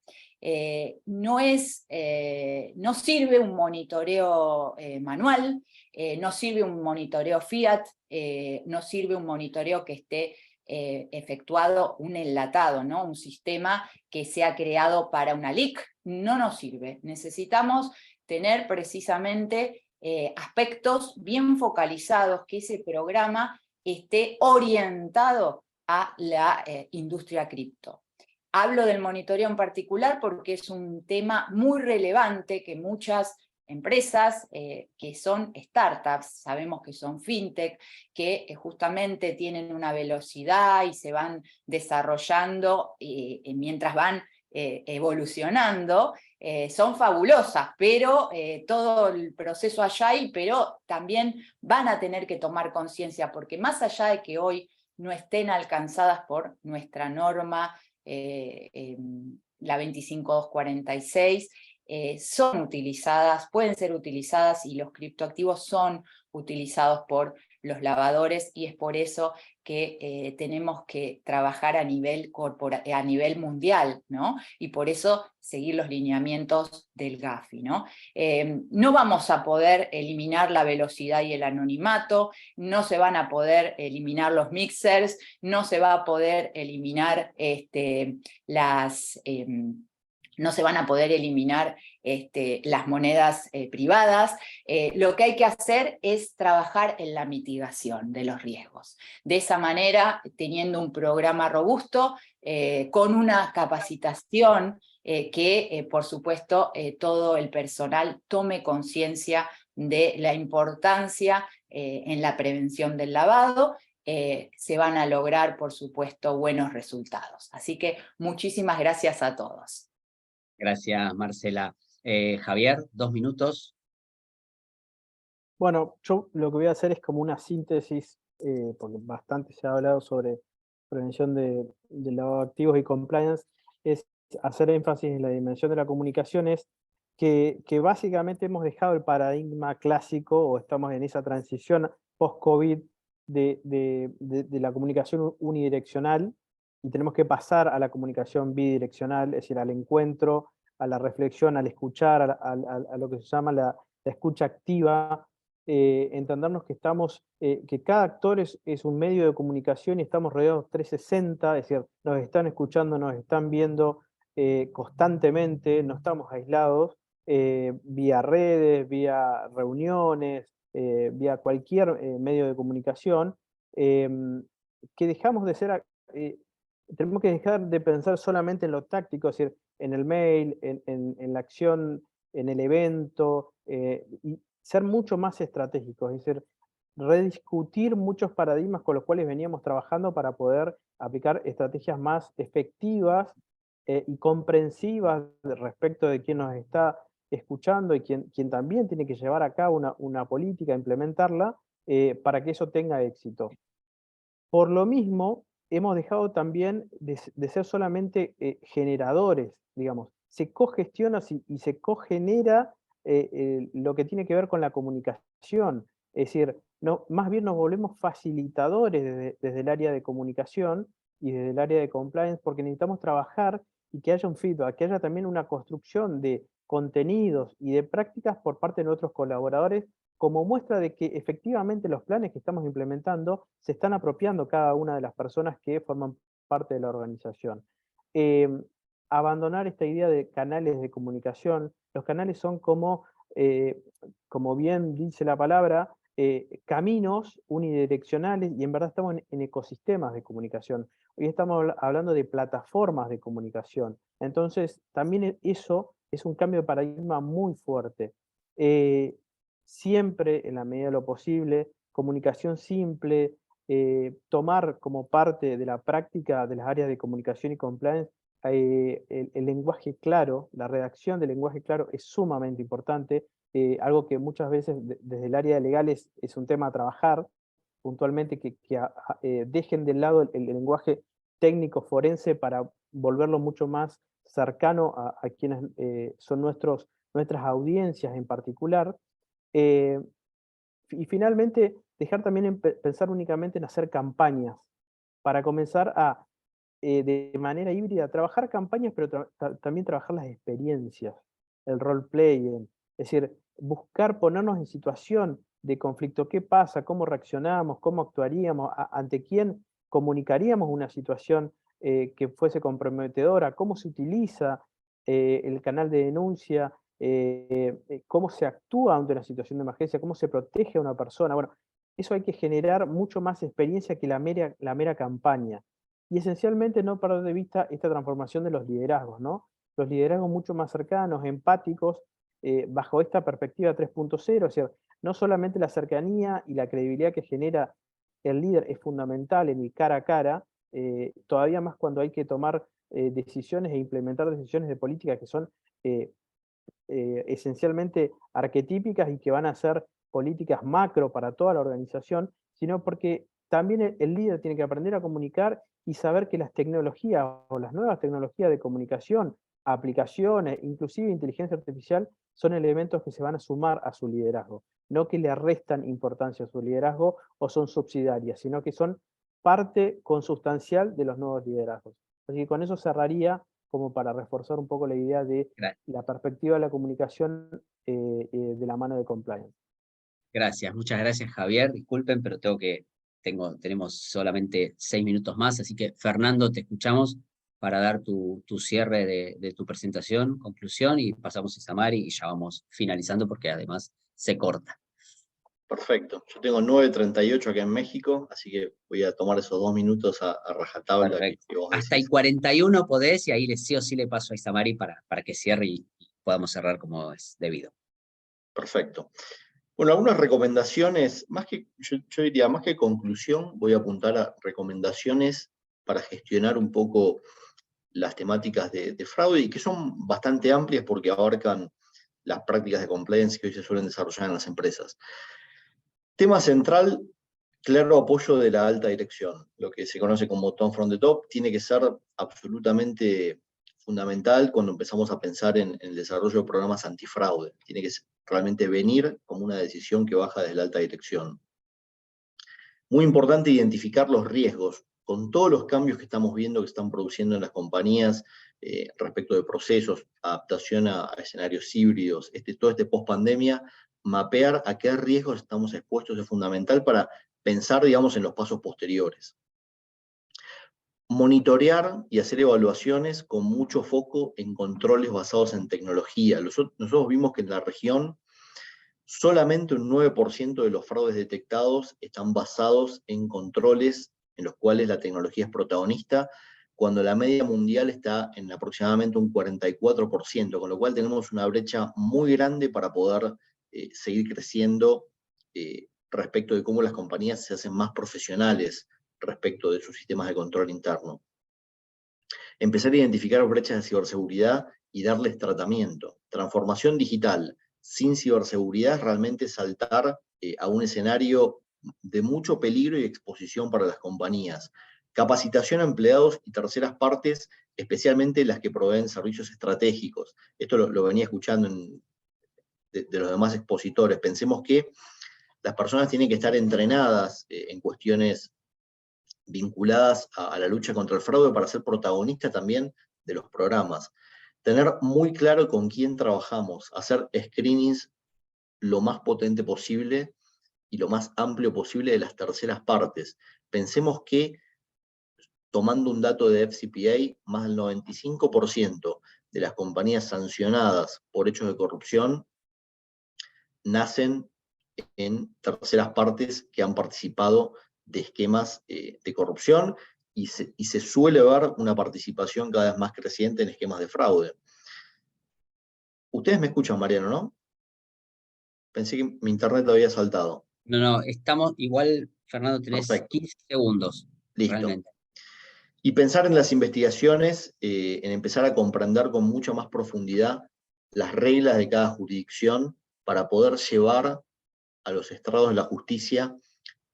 No sirve un monitoreo manual, no sirve un monitoreo Fiat, no sirve un monitoreo que esté efectuado un enlatado, ¿no? Un sistema que sea creado para una LIC, no nos sirve. Necesitamos tener precisamente aspectos bien focalizados, que ese programa esté orientado a la industria cripto. Hablo del monitoreo en particular porque es un tema muy relevante que muchas empresas que son startups, sabemos que son fintech, que justamente tienen una velocidad y se van desarrollando mientras van evolucionando, son fabulosas, pero todo el proceso allá hay, pero también van a tener que tomar conciencia, porque más allá de que hoy no estén alcanzadas por nuestra norma, la 25246, son utilizadas, pueden ser utilizadas, y los criptoactivos son utilizados por los lavadores, y es por eso que tenemos que trabajar a nivel mundial, ¿no? Y por eso seguir los lineamientos del Gafi, ¿no? No vamos a poder eliminar la velocidad y el anonimato, no se van a poder eliminar los mixers, no se va a poder eliminar no se van a poder eliminar las monedas privadas. Lo que hay que hacer es trabajar en la mitigación de los riesgos. De esa manera, teniendo un programa robusto, con una capacitación que, por supuesto, todo el personal tome conciencia de la importancia en la prevención del lavado, se van a lograr, por supuesto, buenos resultados. Así que muchísimas gracias a todos. Gracias, Marcela. Javier, 2 minutos. Bueno, yo lo que voy a hacer es como una síntesis, porque bastante se ha hablado sobre prevención de lavado de activos y compliance, es hacer énfasis en la dimensión de la comunicación, es que básicamente hemos dejado el paradigma clásico, o estamos en esa transición post-COVID de la comunicación unidireccional, y tenemos que pasar a la comunicación bidireccional, es decir, al encuentro, a la reflexión, al escuchar, a lo que se llama la escucha activa. entendernos que que cada actor es un medio de comunicación y estamos rodeados 360, es decir, nos están escuchando, nos están viendo constantemente, no estamos aislados, vía redes, vía reuniones, vía cualquier medio de comunicación, que dejamos de ser, tenemos que dejar de pensar solamente en lo táctico, es decir, en el mail, en la acción, en el evento, y ser mucho más estratégicos, es decir, rediscutir muchos paradigmas con los cuales veníamos trabajando para poder aplicar estrategias más efectivas y comprensivas respecto de quién nos está escuchando y quien también tiene que llevar a cabo una política, implementarla, para que eso tenga éxito. Por lo mismo, hemos dejado también de ser solamente generadores, digamos. Se cogestiona y se cogenera lo que tiene que ver con la comunicación. Es decir, no, más bien nos volvemos facilitadores desde el área de comunicación y desde el área de compliance, porque necesitamos trabajar y que haya un feedback, que haya también una construcción de contenidos y de prácticas por parte de nuestros colaboradores, como muestra de que efectivamente los planes que estamos implementando se están apropiando cada una de las personas que forman parte de la organización. Abandonar esta idea de canales de comunicación. Los canales son como bien dice la palabra, caminos unidireccionales, y en verdad estamos en ecosistemas de comunicación. Hoy estamos hablando de plataformas de comunicación. Entonces, también eso es un cambio de paradigma muy fuerte. Siempre, en la medida de lo posible, comunicación simple, tomar como parte de la práctica de las áreas de comunicación y compliance el lenguaje claro, la redacción del lenguaje claro es sumamente importante, algo que muchas veces desde el área legal es un tema a trabajar, puntualmente que dejen de lado el lenguaje técnico forense para volverlo mucho más cercano a quienes son nuestras audiencias en particular. Y finalmente, dejar también pensar únicamente en hacer campañas, para comenzar a, de manera híbrida, trabajar campañas, pero también trabajar las experiencias, el role-playing, es decir, buscar ponernos en situación de conflicto, qué pasa, cómo reaccionamos, cómo actuaríamos, ante quién comunicaríamos una situación que fuese comprometedora, cómo se utiliza el canal de denuncia, cómo se actúa ante una situación de emergencia, cómo se protege a una persona. Bueno, eso hay que generar mucho más experiencia que la mera campaña. Y esencialmente no perder de vista esta transformación de los liderazgos, ¿no? Los liderazgos mucho más cercanos, empáticos, bajo esta perspectiva 3.0, o sea, no solamente la cercanía y la credibilidad que genera el líder es fundamental en el cara a cara, todavía más cuando hay que tomar decisiones e implementar decisiones de política que son esencialmente arquetípicas y que van a ser políticas macro para toda la organización, sino porque también el líder tiene que aprender a comunicar y saber que las tecnologías o las nuevas tecnologías de comunicación, aplicaciones, inclusive inteligencia artificial, son elementos que se van a sumar a su liderazgo, no que le restan importancia a su liderazgo o son subsidiarias, sino que son parte consustancial de los nuevos liderazgos. Así que con eso cerraría, como para reforzar un poco la idea de la perspectiva de la comunicación de la mano de compliance. Gracias, muchas gracias, Javier. Disculpen, pero tenemos solamente 6 minutos más, así que Fernando, te escuchamos para dar tu cierre de tu presentación, conclusión, y pasamos a Isamari y ya vamos finalizando porque además se corta. Perfecto. Yo tengo 9:38 acá en México, así que voy a tomar esos 2 minutos a rajatabla que vos decís. Hasta el 41 podés, y ahí sí o sí le paso a Isamari para que cierre y podamos cerrar como es debido. Perfecto. Bueno, algunas recomendaciones, yo diría, más que conclusión, voy a apuntar a recomendaciones para gestionar un poco las temáticas de fraude, y que son bastante amplias porque abarcan las prácticas de compliance que hoy se suelen desarrollar en las empresas. Tema central, claro apoyo de la alta dirección. Lo que se conoce como top from the top tiene que ser absolutamente fundamental cuando empezamos a pensar en el desarrollo de programas antifraude. Tiene que realmente venir como una decisión que baja desde la alta dirección. Muy importante identificar los riesgos. Con todos los cambios que estamos viendo que están produciendo en las compañías respecto de procesos, adaptación a escenarios híbridos, todo este post-pandemia, mapear a qué riesgos estamos expuestos es fundamental para pensar, digamos, en los pasos posteriores. Monitorear y hacer evaluaciones con mucho foco en controles basados en tecnología. Nosotros vimos que en la región solamente un 9% de los fraudes detectados están basados en controles en los cuales la tecnología es protagonista, cuando la media mundial está en aproximadamente un 44%, con lo cual tenemos una brecha muy grande para poder seguir creciendo respecto de cómo las compañías se hacen más profesionales respecto de sus sistemas de control interno. Empezar a identificar brechas de ciberseguridad y darles tratamiento. Transformación digital sin ciberseguridad es realmente saltar a un escenario de mucho peligro y exposición para las compañías. Capacitación a empleados y terceras partes, especialmente las que proveen servicios estratégicos. Esto lo venía escuchando de los demás expositores. Pensemos que las personas tienen que estar entrenadas en cuestiones vinculadas a la lucha contra el fraude para ser protagonistas también de los programas. Tener muy claro con quién trabajamos, hacer screenings lo más potente posible y lo más amplio posible de las terceras partes. Pensemos que, tomando un dato de FCPA, más del 95% de las compañías sancionadas por hechos de corrupción nacen en terceras partes que han participado de esquemas de corrupción y se suele ver una participación cada vez más creciente en esquemas de fraude. Ustedes me escuchan, Mariano, ¿no? Pensé que mi internet había saltado. No, estamos igual, Fernando, tenés Perfecto. 15 segundos. Listo. Realmente. Y pensar en las investigaciones, en empezar a comprender con mucha más profundidad las reglas de cada jurisdicción para poder llevar a los estrados de la justicia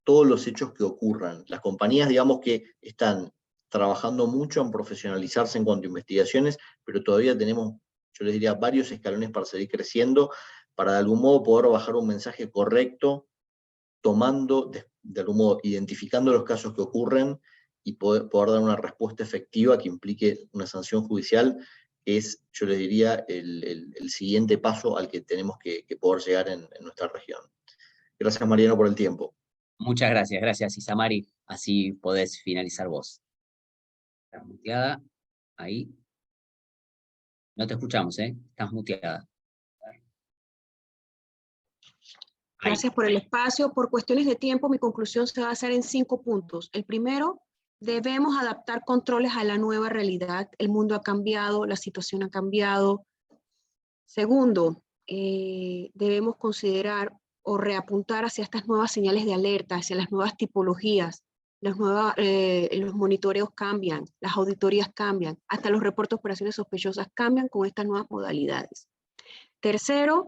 todos los hechos que ocurran. Las compañías, digamos que están trabajando mucho en profesionalizarse en cuanto a investigaciones, pero todavía tenemos, yo les diría, varios escalones para seguir creciendo, para de algún modo poder bajar un mensaje correcto, tomando, de algún modo, identificando los casos que ocurren y poder dar una respuesta efectiva que implique una sanción judicial, que es, yo les diría, el siguiente paso al que tenemos que poder llegar en nuestra región. Gracias, Mariano, por el tiempo. Muchas gracias, Isamari. Así podés finalizar vos. Estás muteada. Ahí. No te escuchamos, ¿eh? Estás muteada. Ahí. Gracias por el espacio. Por cuestiones de tiempo, mi conclusión se va a hacer en 5 puntos. El primero, debemos adaptar controles a la nueva realidad. El mundo ha cambiado, la situación ha cambiado. Segundo, debemos considerar o reapuntar hacia estas nuevas señales de alerta, hacia las nuevas tipologías. Los monitoreos cambian, las auditorías cambian, hasta los reportes de operaciones sospechosas cambian con estas nuevas modalidades. Tercero,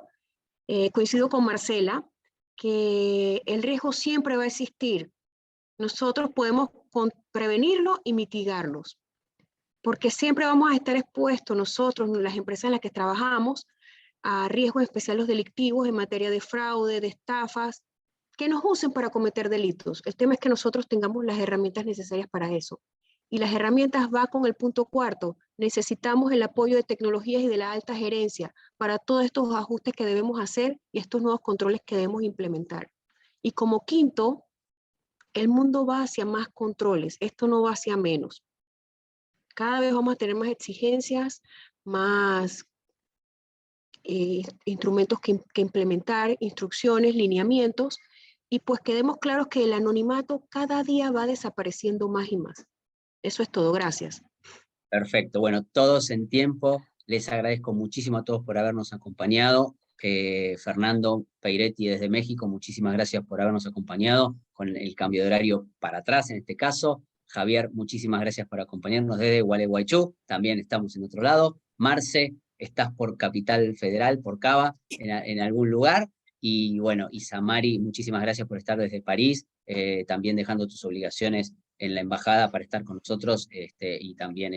coincido con Marcela, que el riesgo siempre va a existir. Nosotros podemos prevenirlo y mitigarlos, porque siempre vamos a estar expuestos nosotros, las empresas en las que trabajamos, a riesgos especiales delictivos en materia de fraude, de estafas, que nos usen para cometer delitos. El tema es que nosotros tengamos las herramientas necesarias para eso. Y las herramientas va con el punto cuarto. Necesitamos el apoyo de tecnologías y de la alta gerencia para todos estos ajustes que debemos hacer y estos nuevos controles que debemos implementar. Y como quinto, el mundo va hacia más controles. Esto no va hacia menos. Cada vez vamos a tener más exigencias, más instrumentos que implementar, instrucciones, lineamientos, y pues quedemos claros que el anonimato cada día va desapareciendo más y más. Eso es todo, gracias. Perfecto, bueno, todos en tiempo. Les agradezco muchísimo a todos por habernos acompañado. Fernando Peiretti desde México, muchísimas gracias por habernos acompañado con el cambio de horario para atrás en este caso. Javier, muchísimas gracias por acompañarnos desde Gualeguaychú, también estamos en otro lado. Marce, estás por Capital Federal, por Cava, en algún lugar. Y bueno, Isamari, muchísimas gracias por estar desde París, también dejando tus obligaciones en la embajada para estar con nosotros y también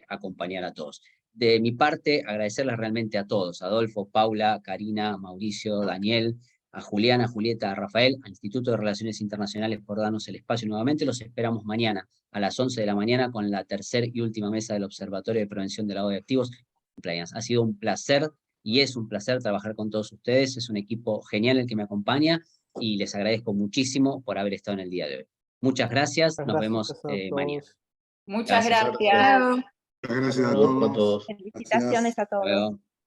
acompañar a todos. De mi parte, agradecerles realmente a todos, a Adolfo, Paula, Karina, Mauricio, Daniel, a Juliana, Julieta, a Rafael, al Instituto de Relaciones Internacionales por darnos el espacio nuevamente. Los esperamos mañana a las 11 de la mañana con la tercera y última mesa del Observatorio de Prevención de Lavado de Activos. Ha sido un placer y es un placer trabajar con todos ustedes, es un equipo genial el que me acompaña, y les agradezco muchísimo por haber estado en el día de hoy. Muchas gracias, nos vemos mañana. todos. Muchas Gracias. gracias. Chao. Gracias a Hasta luego. A todos. todos. Gracias. Felicitaciones a todos. Hasta luego.